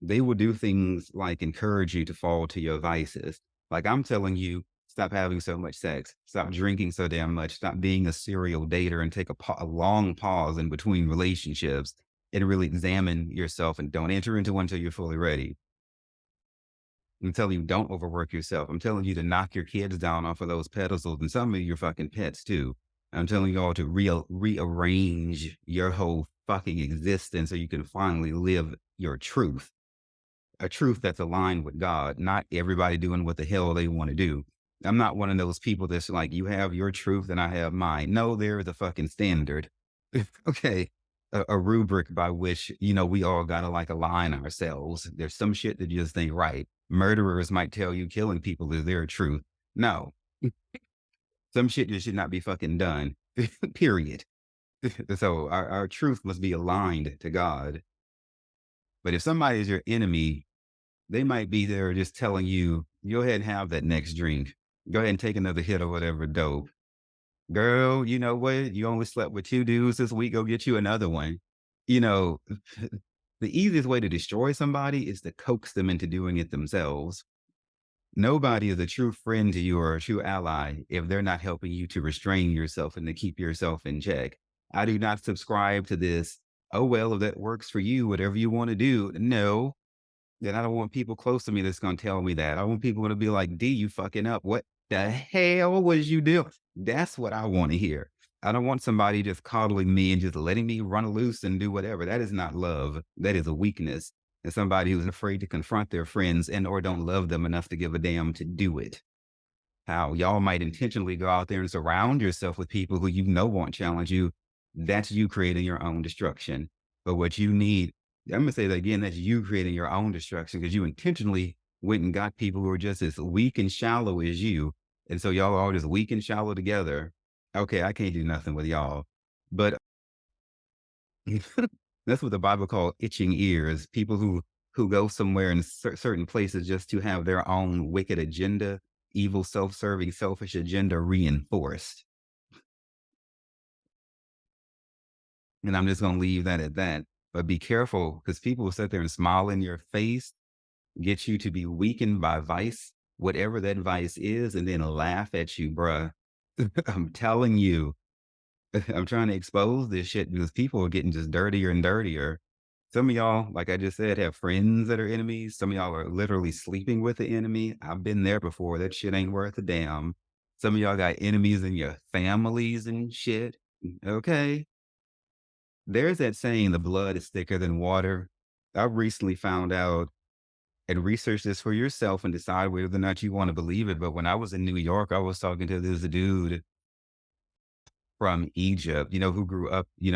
They will do things like encourage you to fall to your vices. Like I'm telling you, stop having so much sex, stop drinking so damn much, stop being a serial dater, and take a long pause in between relationships and really examine yourself and don't enter into one until you're fully ready. I'm telling you, don't overwork yourself. I'm telling you to knock your kids down off of those pedestals and some of your fucking pets too. I'm telling you all to rearrange your whole fucking existence so you can finally live your truth, a truth that's aligned with God, not everybody doing what the hell they want to do. I'm not one of those people that's like, you have your truth and I have mine. No, there is a fucking standard. Okay. A rubric by which, we all got to like align ourselves. There's some shit that just ain't right. Murderers might tell you killing people is their truth. No, some shit just should not be fucking done. Period. So our truth must be aligned to God. But if somebody is your enemy, they might be there just telling you, go ahead and have that next drink. Go ahead and take another hit or whatever dope. Girl, you know what? You only slept with 2 dudes this week, go get you another one. You know, the easiest way to destroy somebody is to coax them into doing it themselves. Nobody is a true friend to you or a true ally if they're not helping you to restrain yourself and to keep yourself in check. I do not subscribe to this, "Oh, well, if that works for you, whatever you wanna do." No, then I don't want people close to me that's gonna tell me that. I want people to be like, "D, you fucking up. What the hell was you doing?" That's what I wanna hear. I don't want somebody just coddling me and just letting me run loose and do whatever. That is not love. That is a weakness. And somebody who's afraid to confront their friends and or don't love them enough to give a damn to do it. How y'all might intentionally go out there and surround yourself with people who won't challenge you. That's you creating your own destruction. But what you need, I'm gonna say that again, that's you creating your own destruction because you intentionally went and got people who are just as weak and shallow as you. And so y'all are all just weak and shallow together. Okay, I can't do nothing with y'all. But that's what the Bible called itching ears. People who go somewhere in certain places just to have their own wicked agenda, evil, self-serving, selfish agenda reinforced. And I'm just going to leave that at that. But be careful because people will sit there and smile in your face, get you to be weakened by vice, whatever that vice is, and then laugh at you, bruh. I'm telling you, I'm trying to expose this shit because people are getting just dirtier and dirtier. Some of y'all, like I just said, have friends that are enemies. Some of y'all are literally sleeping with the enemy. I've been there before. That shit ain't worth a damn. Some of y'all got enemies in your families and shit. Okay. There's that saying, the blood is thicker than water. I recently found out and research this for yourself and decide whether or not you want to believe it. But when I was in New York, I was talking to this dude from Egypt, who grew up, in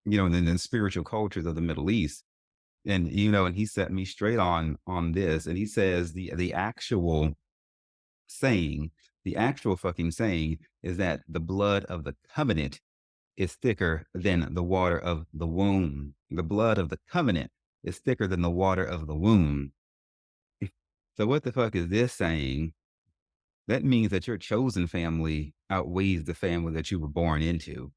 the spiritual cultures of the Middle East. And, and he set me straight on this. And he says the actual saying, the actual fucking saying is that the blood of the covenant is thicker than the water of the womb. The blood of the covenant is thicker than the water of the womb. So what the fuck is this saying? That means that your chosen family outweighs the family that you were born into.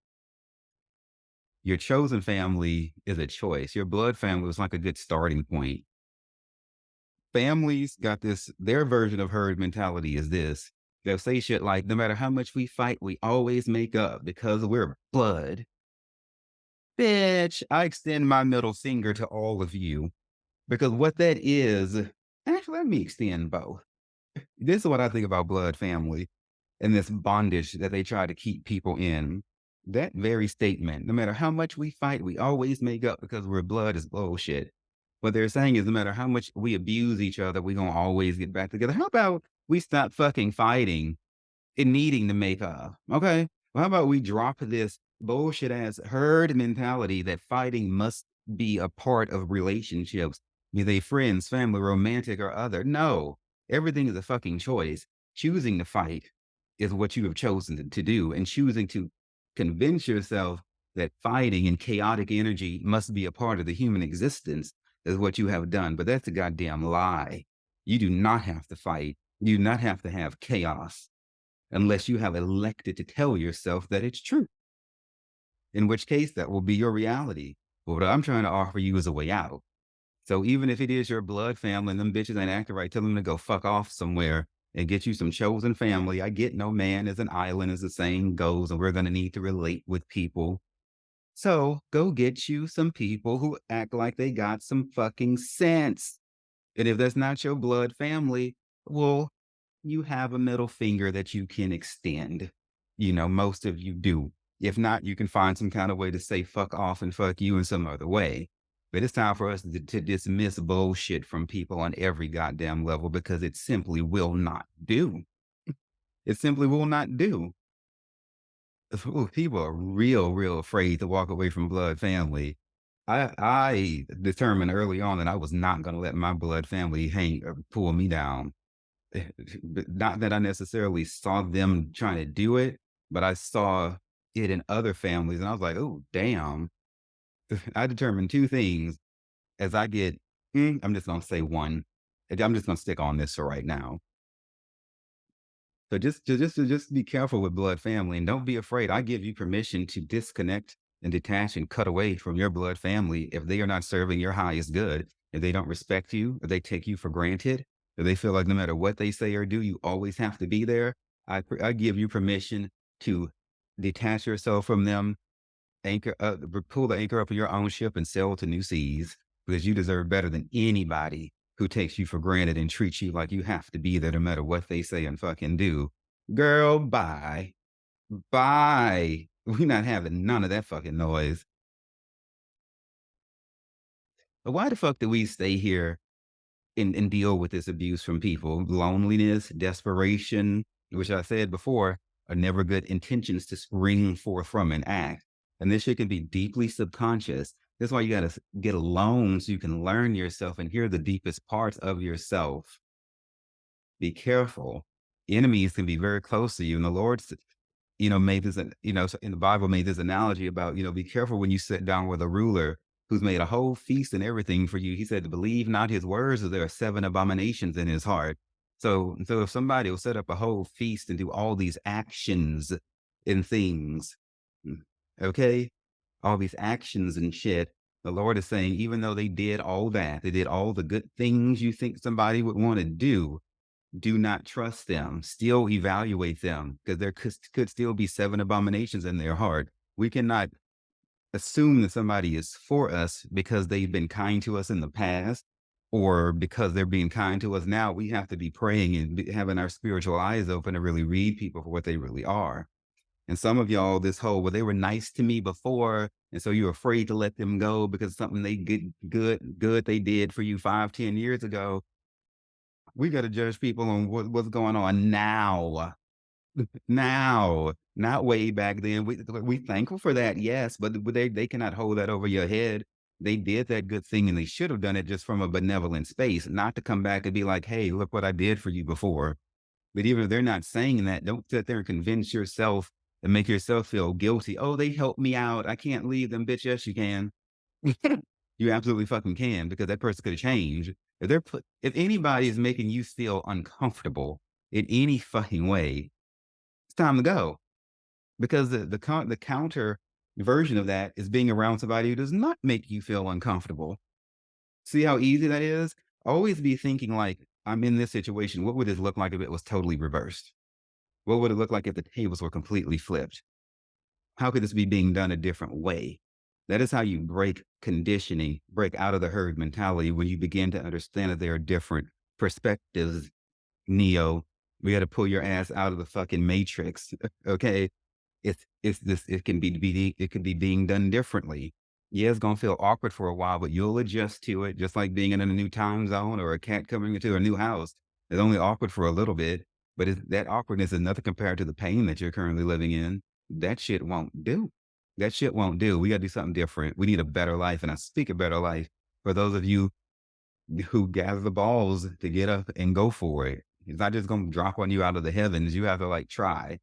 Your chosen family is a choice. Your blood family was like a good starting point. Families got this, their version of herd mentality is this. They'll say shit like, no matter how much we fight, we always make up because we're blood. Bitch, I extend my middle finger to all of you because what that is, actually, let me extend both. This is what I think about blood family and this bondage that they try to keep people in. That very statement, no matter how much we fight, we always make up because we're blood is bullshit. What they're saying is no matter how much we abuse each other, we're going to always get back together. How about we stop fucking fighting and needing to make up? Okay. Well, how about we drop this bullshit ass herd mentality that fighting must be a part of relationships, be they friends, family, romantic, or other? No, everything is a fucking choice. Choosing to fight is what you have chosen to do, and choosing to convince yourself that fighting and chaotic energy must be a part of the human existence is what you have done. But that's a goddamn lie. You do not have to fight. You do not have to have chaos unless you have elected to tell yourself that it's true, in which case that will be your reality. But what I'm trying to offer you is a way out. So even if it is your blood family and them bitches ain't acting right, tell them to go fuck off somewhere and get you some chosen family. I get no man is an island, as the saying goes, and we're going to need to relate with people. So go get you some people who act like they got some fucking sense. And if that's not your blood family, well, you have a middle finger that you can extend. Most of you do. If not, you can find some kind of way to say fuck off and fuck you in some other way. But it's time for us to dismiss bullshit from people on every goddamn level because it simply will not do. It simply will not do. Ooh, people are real afraid to walk away from blood family. I determined early on that I was not going to let my blood family hang or pull me down. But not that I necessarily saw them trying to do it, but I saw it in other families, and I was like, "Oh, damn!" I determined two things as I get. I'm just going to say one. I'm just going to stick on this for right now. So just be careful with blood family and don't be afraid. I give you permission to disconnect and detach and cut away from your blood family if they are not serving your highest good, if they don't respect you, if they take you for granted, if they feel like no matter what they say or do, you always have to be there. I give you permission to detach yourself from them, pull the anchor up of your own ship and sail to new seas because you deserve better than anybody who takes you for granted and treats you like you have to be there no matter what they say and fucking do. Girl, bye. Bye. We're not having none of that fucking noise. But why the fuck do we stay here and deal with this abuse from people? Loneliness, desperation, which I said before, are never good intentions to spring forth from an act. And this shit can be deeply subconscious. That's why you gotta get alone so you can learn yourself and hear the deepest parts of yourself. Be careful. Enemies can be very close to you. And the Lord made this, so in the Bible made this analogy about, be careful when you sit down with a ruler who's made a whole feast and everything for you. He said, to believe not his words, or there are seven abominations in his heart. So if somebody will set up a whole feast and do all these actions and things, mm, okay, all these actions and shit, the Lord is saying, even though they did all that, they did all the good things you think somebody would want to do not trust them. Still evaluate them because there could still be seven abominations in their heart. We cannot assume that somebody is for us because they've been kind to us in the past or because they're being kind to us now. We have to be praying and having our spiritual eyes open to really read people for what they really are. And some of y'all, this whole, well, they were nice to me before. And so you're afraid to let them go because something they good they did for you 5, 10 years ago. We got to judge people on what's going on now. Now, not way back then. We thankful for that, yes, but they cannot hold that over your head. They did that good thing and they should have done it just from a benevolent space, not to come back and be like, hey, look what I did for you before. But even if they're not saying that, don't sit there and convince yourself and make yourself feel guilty. Oh, they helped me out. I can't leave them, bitch. Yes, you can. You absolutely fucking can because that person could change. If anybody is making you feel uncomfortable in any fucking way, it's time to go. Because the counter version of that is being around somebody who does not make you feel uncomfortable. See how easy that is? Always be thinking like, I'm in this situation. What would this look like if it was totally reversed? What would it look like if the tables were completely flipped? How could this be being done a different way? That is how you break conditioning, break out of the herd mentality when you begin to understand that there are different perspectives. Neo, we got to pull your ass out of the fucking matrix. Okay. It can it can be being done differently. Yeah, it's gonna feel awkward for a while, but you'll adjust to it, just like being in a new time zone or a cat coming into a new house. It's only awkward for a little bit, but that awkwardness is nothing compared to the pain that you're currently living in. That shit won't do. That shit won't do. We gotta do something different. We need a better life. And I speak a better life for those of you who gather the balls to get up and go for it. It's not just gonna drop on you out of the heavens. You have to like try.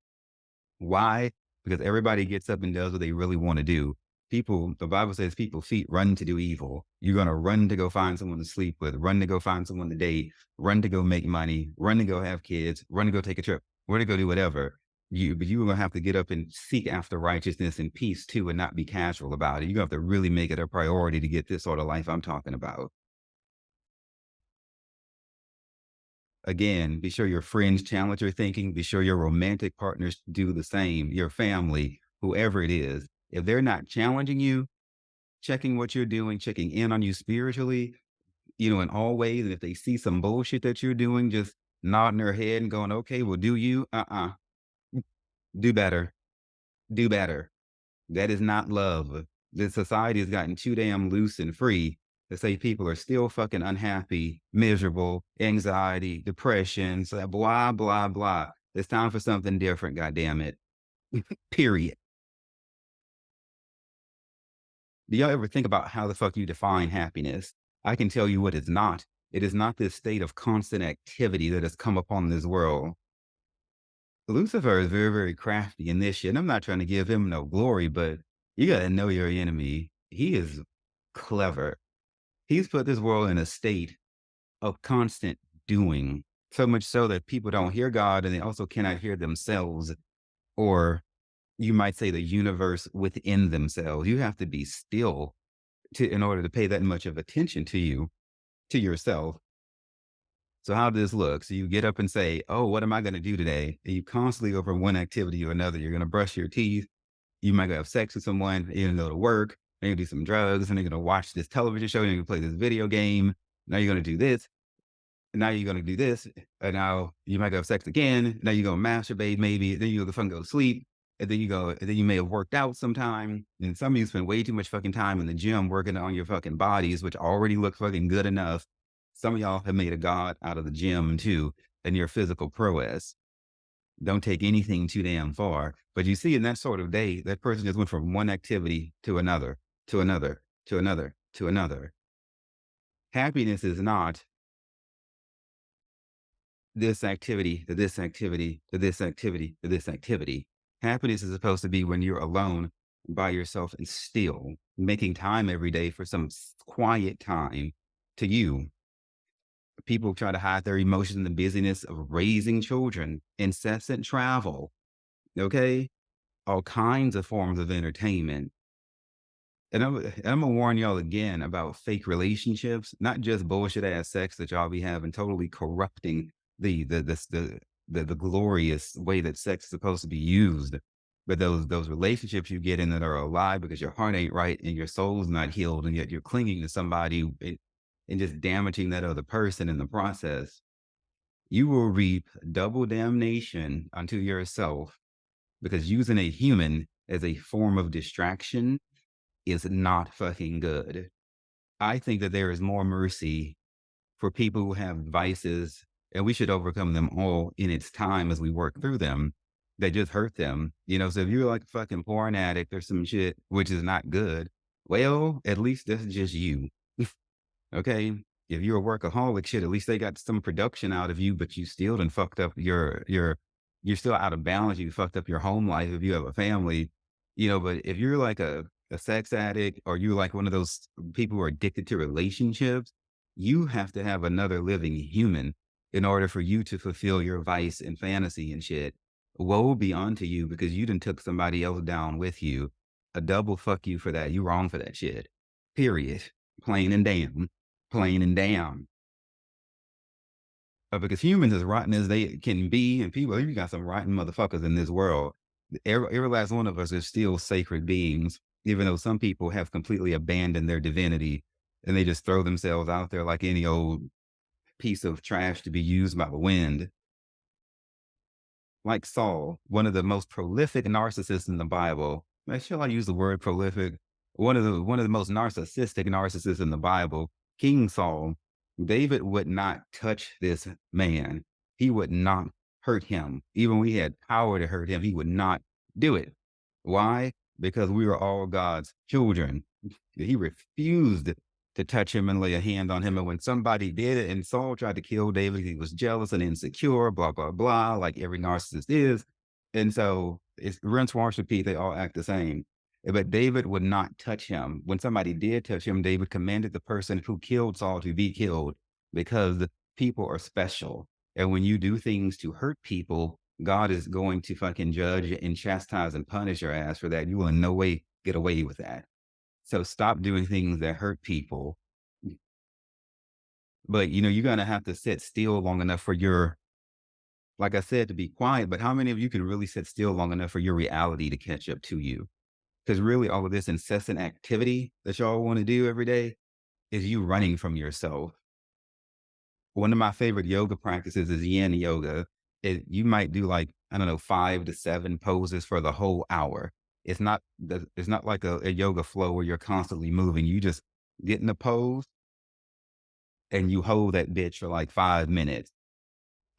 Why? Because everybody gets up and does what they really want to do. The Bible says people feet run to do evil. You're going to run to go find someone to sleep with, run to go find someone to date, run to go make money, run to go have kids, run to go take a trip, run to go do whatever. But you're going to have to get up and seek after righteousness and peace too, and not be casual about it. You have to really make it a priority to get this sort of life I'm talking about. Again, be sure your friends challenge your thinking. Be sure your romantic partners do the same, your family, whoever it is. If they're not challenging you, checking what you're doing, checking in on you spiritually, in all ways, and if they see some bullshit that you're doing, just nodding their head and going, okay, well, do you? Do better. Do better. That is not love. The society has gotten too damn loose and free to say people are still fucking unhappy, miserable, anxiety, depression, so blah, blah, blah. It's time for something different, goddamn it. Period. Do y'all ever think about how the fuck you define happiness? I can tell you what it's not. It is not this state of constant activity that has come upon this world. Lucifer is very, very crafty in this shit. And I'm not trying to give him no glory, but you got to know your enemy. He is clever. He's put this world in a state of constant doing, so much so that people don't hear God and they also cannot hear themselves, or you might say the universe within themselves. You have to be still in order to pay that much of attention to you, to yourself. So how does this look? So you get up and say, "Oh, what am I going to do today?" And you constantly go from one activity to another. You're going to brush your teeth. You might go have sex with someone. You're going to go to work. Then you're going to do some drugs. And you're going to watch this television show. You're going to play this video game. Now you're going to do this. And now you're going to do this. And now you might go have sex again. Now you're going to masturbate maybe. Then you go to fucking go to sleep. And then you go, and then you may have worked out sometime. And some of you spend way too much fucking time in the gym working on your fucking bodies, which already look fucking good enough. Some of y'all have made a god out of the gym too, and your physical prowess. Don't take anything too damn far. But you see, in that sort of day, that person just went from one activity to another, to another, to another, to another. Happiness is not this activity to this activity to this activity to this activity. Happiness is supposed to be when you're alone by yourself and still making time every day for some quiet time to you. People try to hide their emotions in the busyness of raising children, incessant travel, okay? All kinds of forms of entertainment. And I'm gonna warn y'all again about fake relationships, not just bullshit ass sex that y'all be having, totally corrupting the glorious way that sex is supposed to be used. But those relationships you get in that are a lie because your heart ain't right and your soul's not healed, and yet you're clinging to somebody and just damaging that other person in the process. You will reap double damnation unto yourself because using a human as a form of distraction is not fucking good. I think that there is more mercy for people who have vices, and we should overcome them all in its time as we work through them. They just hurt them. So if you're like a fucking porn addict or some shit, which is not good, well, at least that's just you. Okay. If you're a workaholic shit, at least they got some production out of you, but you still done fucked up you're still out of balance. You fucked up your home life if you have a family, but if you're like a sex addict or you're like one of those people who are addicted to relationships, you have to have another living human in order for you to fulfill your vice and fantasy and shit. Woe be unto you because you done took somebody else down with you. A double fuck you for that. You wrong for that shit. Period. Plain and damn. Plain and damn. Because humans, as rotten as they can be, and people, you got some rotten motherfuckers in this world. Every last one of us is still sacred beings, even though some people have completely abandoned their divinity and they just throw themselves out there like any old piece of trash to be used by the wind. Like Saul, one of the most prolific narcissists in the Bible. Shall I use the word prolific? One of the most narcissistic narcissists in the Bible, King Saul. David would not touch this man. He would not hurt him. Even when he had power to hurt him, he would not do it. Why? Because we are all God's children. He refused to touch him and lay a hand on him. And when somebody did it, and Saul tried to kill David, he was jealous and insecure, blah, blah, blah, like every narcissist is. And so it's rinse, wash, repeat. They all act the same. But David would not touch him. When somebody did touch him, David commanded the person who killed Saul to be killed because the people are special. And when you do things to hurt people, God is going to fucking judge and chastise and punish your ass for that. You will in no way get away with that. So stop doing things that hurt people. But you're gonna have to sit still long enough for like I said, to be quiet. But how many of you can really sit still long enough for your reality to catch up to you? Because really, all of this incessant activity that y'all want to do every day is you running from yourself. One of my favorite yoga practices is yin yoga. You might do like, I don't know, 5 to 7 poses for the whole hour. It's not like a yoga flow where you're constantly moving. You just get in a pose and you hold that bitch for like 5 minutes.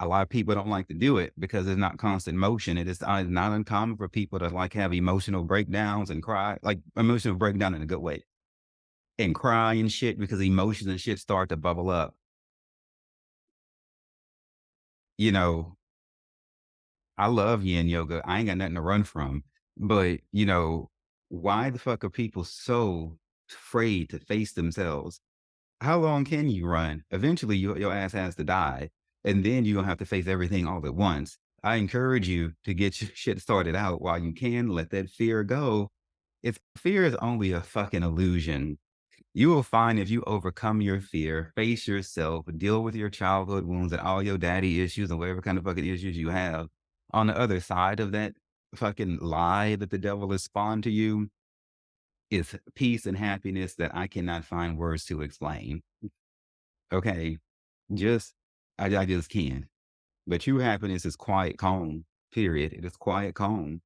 A lot of people don't like to do it because it's not constant motion. It is not uncommon for people to like have emotional breakdowns and cry, like emotional breakdown in a good way, and cry and shit because emotions and shit start to bubble up. You know, I love yin yoga. I ain't got nothing to run from. But, why the fuck are people so afraid to face themselves? How long can you run? Eventually, your ass has to die. And then you're going to have to face everything all at once. I encourage you to get your shit started out while you can. Let that fear go. If fear is only a fucking illusion, you will find if you overcome your fear, face yourself, deal with your childhood wounds and all your daddy issues and whatever kind of fucking issues you have, on the other side of that fucking lie that the devil has spawned to you is peace and happiness that I cannot find words to explain. Okay. Just, I just can't. But true happiness is quiet calm, period. It is quiet calm.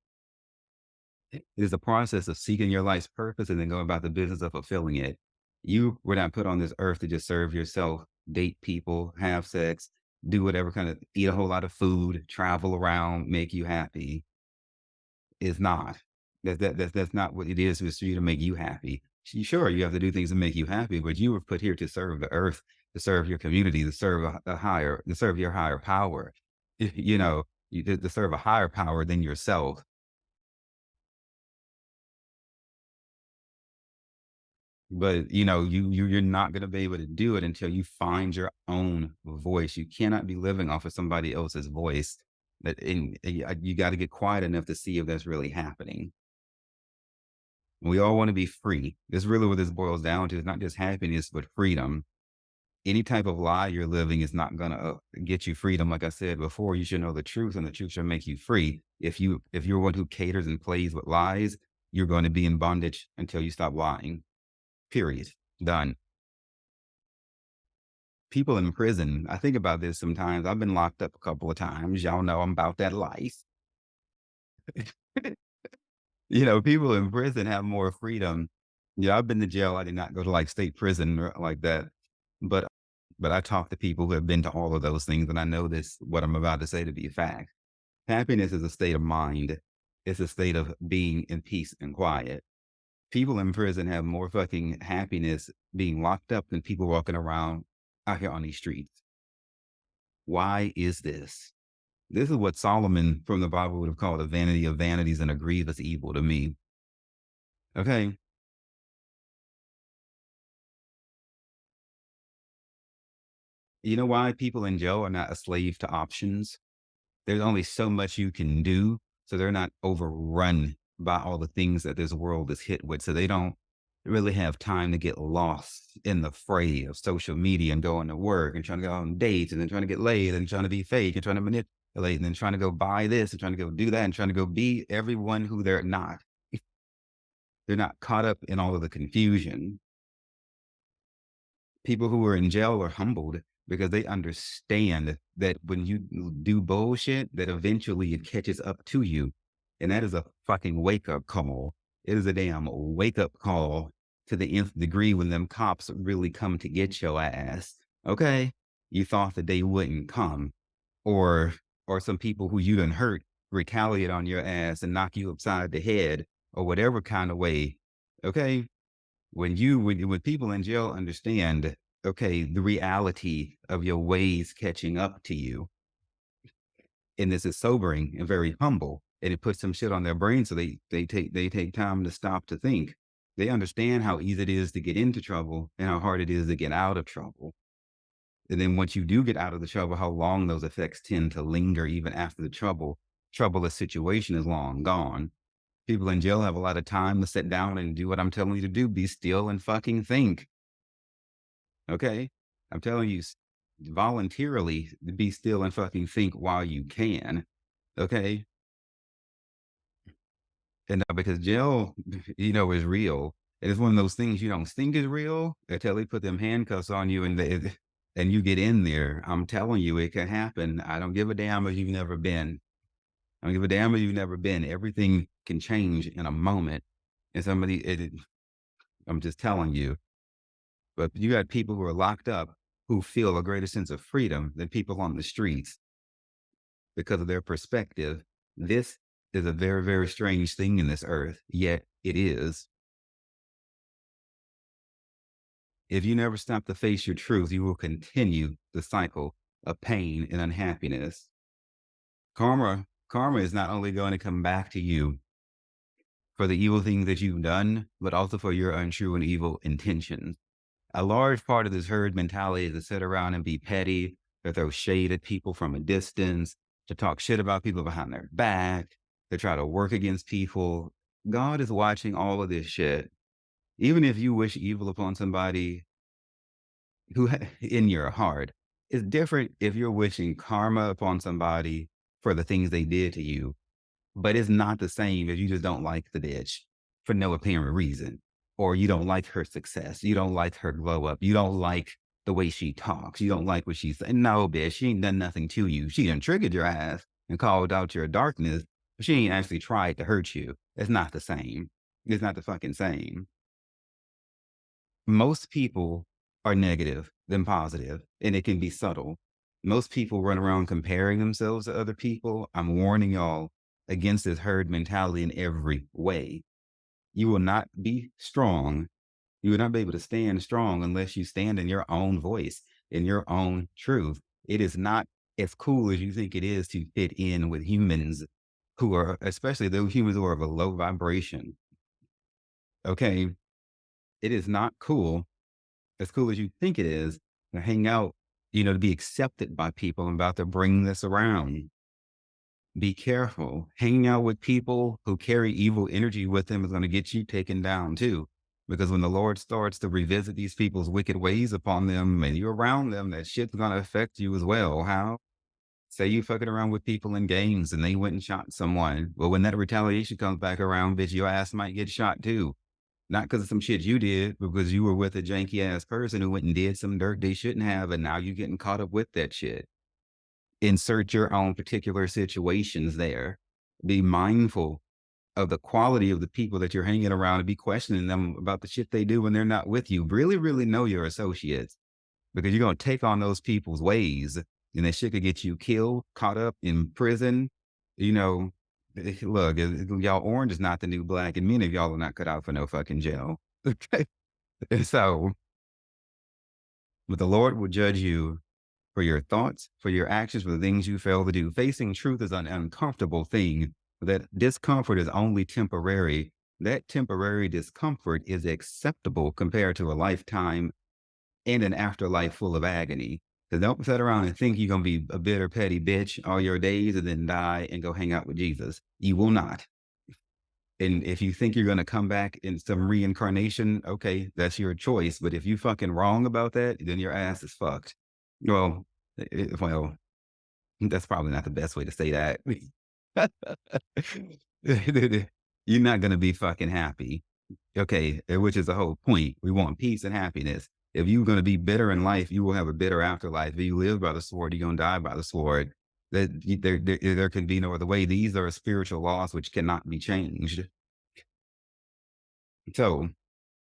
It is a process of seeking your life's purpose and then go about the business of fulfilling it. You were not put on this earth to just serve yourself, date people, have sex, do whatever kind of eat a whole lot of food, travel around, make you happy. It's not. That's not what it is. It's for you to make you happy. Sure, you have to do things to make you happy, but you were put here to serve the earth, to serve your community, to serve to serve your higher power. To serve a higher power than yourself. But, you're not gonna be able to do it until you find your own voice. You cannot be living off of somebody else's voice. You gotta get quiet enough to see if that's really happening. We all wanna be free. That's really what this boils down to. It's not just happiness, but freedom. Any type of lie you're living is not gonna, get you freedom. Like I said before, you should know the truth, and the truth should make you free. If you're one who caters and plays with lies, you're gonna be in bondage until you stop lying. Period. Done. People in prison, I think about this sometimes. I've been locked up a couple of times. Y'all know I'm about that life. People in prison have more freedom. Yeah, I've been to jail. I did not go to like state prison or like that. But but I talk to people who have been to all of those things, and I know this what I'm about to say to be a fact. Happiness is a state of mind. It's a state of being in peace and quiet. People in prison have more fucking happiness being locked up than people walking around out here on these streets. Why is this? This is what Solomon from the Bible would have called a vanity of vanities and a grievous evil to me. Okay. You know why people in jail are not a slave to options? There's only so much you can do. So they're not overrun by all the things that this world is hit with. So they don't really have time to get lost in the fray of social media and going to work and trying to go on dates and then trying to get laid and trying to be fake and trying to manipulate and then trying to go buy this and trying to go do that and trying to go be everyone who they're not. They're not caught up in all of the confusion. People who are in jail are humbled because they understand that when you do bullshit, that eventually it catches up to you. And that is a fucking wake up call. It is a damn wake up call to the nth degree when them cops really come to get your ass. Okay. You thought that they wouldn't come, or, or some people who you done hurt retaliate on your ass and knock you upside the head or whatever kind of way. Okay, when people in jail understand, okay, the reality of your ways catching up to you, and this is sobering and very humble, and it puts some shit on their brain, so they take time to stop to think. They understand how easy it is to get into trouble and how hard it is to get out of trouble. And then once you do get out of the trouble, how long those effects tend to linger even after the troublous situation is long gone. People in jail have a lot of time to sit down and do what I'm telling you to do. Be still and fucking think. Okay. I'm telling you, voluntarily be still and fucking think while you can. Okay. And because jail, is real. And it's one of those things you don't think is real until they put them handcuffs on you and you get in there. I'm telling you, it can happen. I don't give a damn if you've never been. I don't give a damn if you've never been. Everything can change in a moment. And I'm just telling you, but you got people who are locked up who feel a greater sense of freedom than people on the streets because of their perspective. This is a very, very strange thing in this earth, yet it is. If you never stop to face your truth, you will continue the cycle of pain and unhappiness. Karma is not only going to come back to you for the evil things that you've done, but also for your untrue and evil intentions. A large part of this herd mentality is to sit around and be petty, to throw shade at people from a distance, to talk shit about people behind their back, to try to work against people. God is watching all of this shit. Even if you wish evil upon somebody in your heart, it's different if you're wishing karma upon somebody for the things they did to you, but it's not the same if you just don't like the bitch for no apparent reason, or you don't like her success, you don't like her glow up, you don't like the way she talks, you don't like what she's saying. No, bitch, she ain't done nothing to you. She done triggered your ass and called out your darkness, but she ain't actually tried to hurt you. It's not the same. It's not the fucking same. Most people are negative than positive, and it can be subtle. Most people run around comparing themselves to other people. I'm warning y'all against this herd mentality in every way. You will not be strong. You will not be able to stand strong unless you stand in your own voice, in your own truth. It is not as cool as you think it is to fit in with humans who are, especially those humans who are of a low vibration. Okay. It is not cool, as cool as you think it is, to hang out, to be accepted by people. I'm about to bring this around. Be careful. Hanging out with people who carry evil energy with them is going to get you taken down too. Because when the Lord starts to revisit these people's wicked ways upon them and you're around them, that shit's going to affect you as well. How? Say you fucking around with people in games and they went and shot someone. Well, when that retaliation comes back around, bitch, your ass might get shot too. Not because of some shit you did, but because you were with a janky ass person who went and did some dirt they shouldn't have. And now you're getting caught up with that shit. Insert your own particular situations there. Be mindful of the quality of the people that you're hanging around and be questioning them about the shit they do when they're not with you. Really, really know your associates because you're going to take on those people's ways and that shit could get you killed, caught up in prison. You know, look, y'all orange is not the new black and many of y'all are not cut out for no fucking jail. Okay. And so, but the Lord will judge you for your thoughts, for your actions, for the things you fail to do. Facing truth is an uncomfortable thing. That discomfort is only temporary. That temporary discomfort is acceptable compared to a lifetime and an afterlife full of agony. So don't sit around and think you're going to be a bitter, petty bitch all your days and then die and go hang out with Jesus. You will not. And if you think you're going to come back in some reincarnation, okay, that's your choice. But if you fucking wrong about that, then your ass is fucked. Well, well, that's probably not the best way to say that. You're not going to be fucking happy. Okay. Which is the whole point. We want peace and happiness. If you're going to be bitter in life, you will have a bitter afterlife. If you live by the sword, you're going to die by the sword. There can be no other way. These are spiritual laws which cannot be changed. So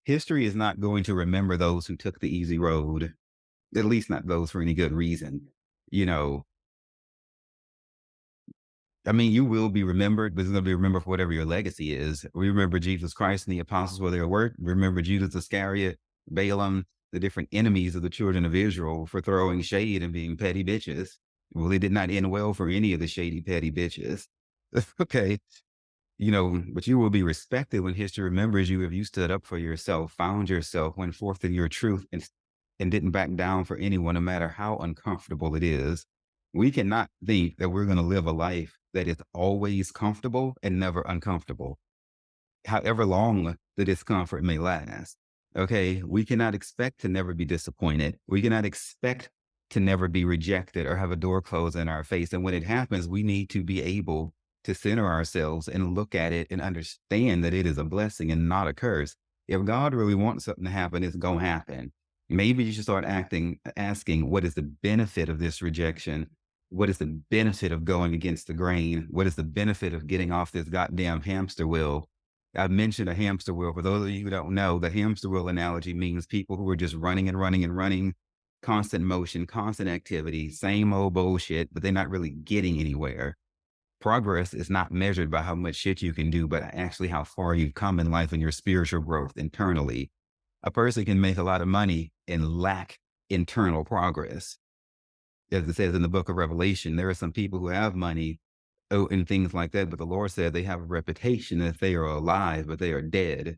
history is not going to remember those who took the easy road, at least not those for any good reason. You know, I mean, you will be remembered, but it's going to be remembered for whatever your legacy is. We remember Jesus Christ and the apostles where they were. Remember Judas Iscariot, Balaam, the different enemies of the children of Israel for throwing shade and being petty bitches. Well, it did not end well for any of the shady, petty bitches. Okay. But you will be respected when history remembers you if you stood up for yourself, found yourself, went forth in your truth, and didn't back down for anyone, no matter how uncomfortable it is. We cannot think that we're going to live a life that is always comfortable and never uncomfortable, however long the discomfort may last. Okay. We cannot expect to never be disappointed. We cannot expect to never be rejected or have a door closed in our face. And when it happens, we need to be able to center ourselves and look at it and understand that it is a blessing and not a curse. If God really wants something to happen, it's going to happen. Maybe you should start asking, what is the benefit of this rejection? What is the benefit of going against the grain? What is the benefit of getting off this goddamn hamster wheel? I've mentioned a hamster wheel. For those of you who don't know, the hamster wheel analogy means people who are just running and running and running, constant motion, constant activity, same old bullshit, but they're not really getting anywhere. Progress is not measured by how much shit you can do, but actually how far you've come in life and your spiritual growth internally. A person can make a lot of money and lack internal progress. As it says in the book of Revelation, there are some people who have money, oh, and things like that, but the Lord said they have a reputation that they are alive, but they are dead.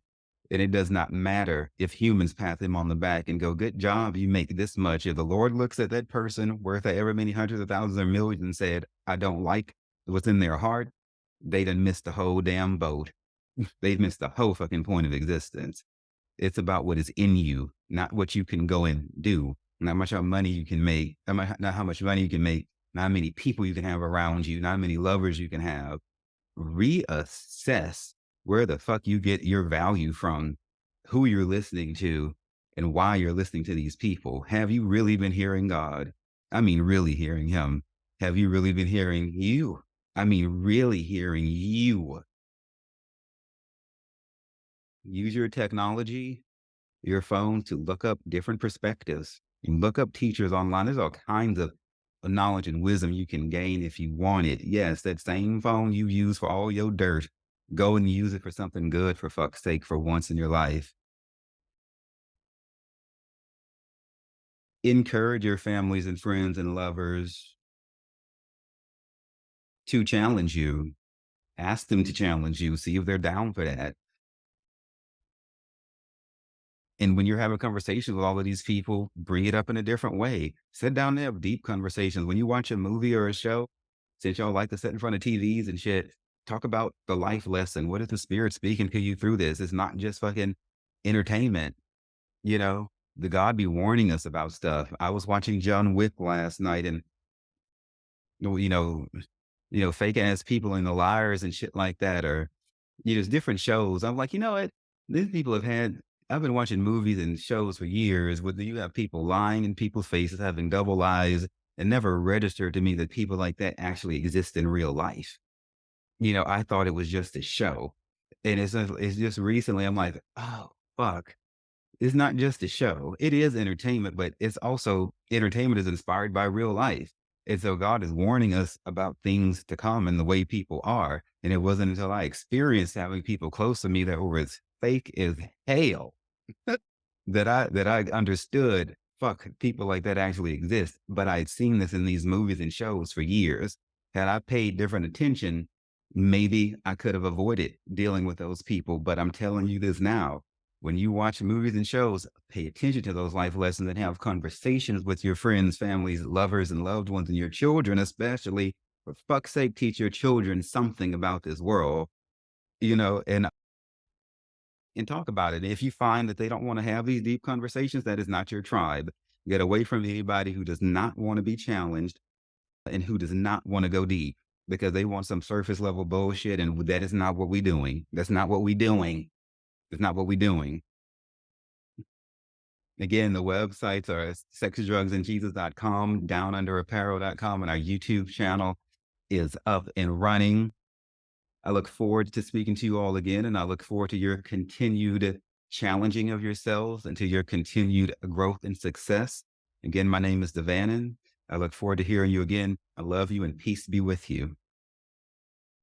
And it does not matter if humans pat them on the back and go, good job, you make this much. If the Lord looks at that person worth ever many hundreds of thousands or millions and said, I don't like what's in their heart, they done missed the whole damn boat. They've missed the whole fucking point of existence. It's about what is in you, not what you can go and do, not much how money you can make, not how much money you can make, not how many people you can have around you, not how many lovers you can have. Reassess where the fuck you get your value from, who you're listening to, and why you're listening to these people. Have you really been hearing God? I mean, really hearing Him. Have you really been hearing you? I mean, really hearing you. Use your technology, your phone, to look up different perspectives. You look up teachers online. There's all kinds of knowledge and wisdom you can gain if you want it. Yes, that same phone you use for all your dirt, go and use it for something good, for fuck's sake, for once in your life. Encourage your families and friends and lovers to challenge you. Ask them to challenge you. See if they're down for that. And when you're having conversations with all of these people, bring it up in a different way. Sit down and have deep conversations. When you watch a movie or a show, since y'all like to sit in front of TVs and shit, talk about the life lesson. What is the spirit speaking to you through this? It's not just fucking entertainment. You know, the God be warning us about stuff. I was watching John Wick last night, and you know, fake ass people and the liars and shit like that, or there's different shows. I'm like, you know what? These people have had. I've been watching movies and shows for years where you have people lying in people's faces, having double lives, and never registered to me that people like that actually exist in real life. I thought it was just a show, and it's just recently I'm like, oh fuck. It's not just a show. It is entertainment, but it's also entertainment is inspired by real life. And so God is warning us about things to come and the way people are. And it wasn't until I experienced having people close to me that were as fake as hell that I understood, fuck, people like that actually exist. But I'd seen this in these movies and shows for years. Had I paid different attention, maybe I could have avoided dealing with those people. But I'm telling you this now, when you watch movies and shows, pay attention to those life lessons and have conversations with your friends, families, lovers, and loved ones, and your children, especially. For fuck's sake, teach your children something about this world, you know, and talk about it. If you find that they don't want to have these deep conversations, that is not your tribe. Get away from anybody who does not want to be challenged and who does not want to go deep, because they want some surface level bullshit. And that is not what we're doing. That's not what we're doing. It's not what we're doing. Again, the websites are sexdrugsandjesus.com, downunderapparel.com, and our YouTube channel is up and running. I look forward to speaking to you all again, and I look forward to your continued challenging of yourselves and to your continued growth and success. Again, my name is Devanin. I look forward to hearing you again. I love you, and peace be with you.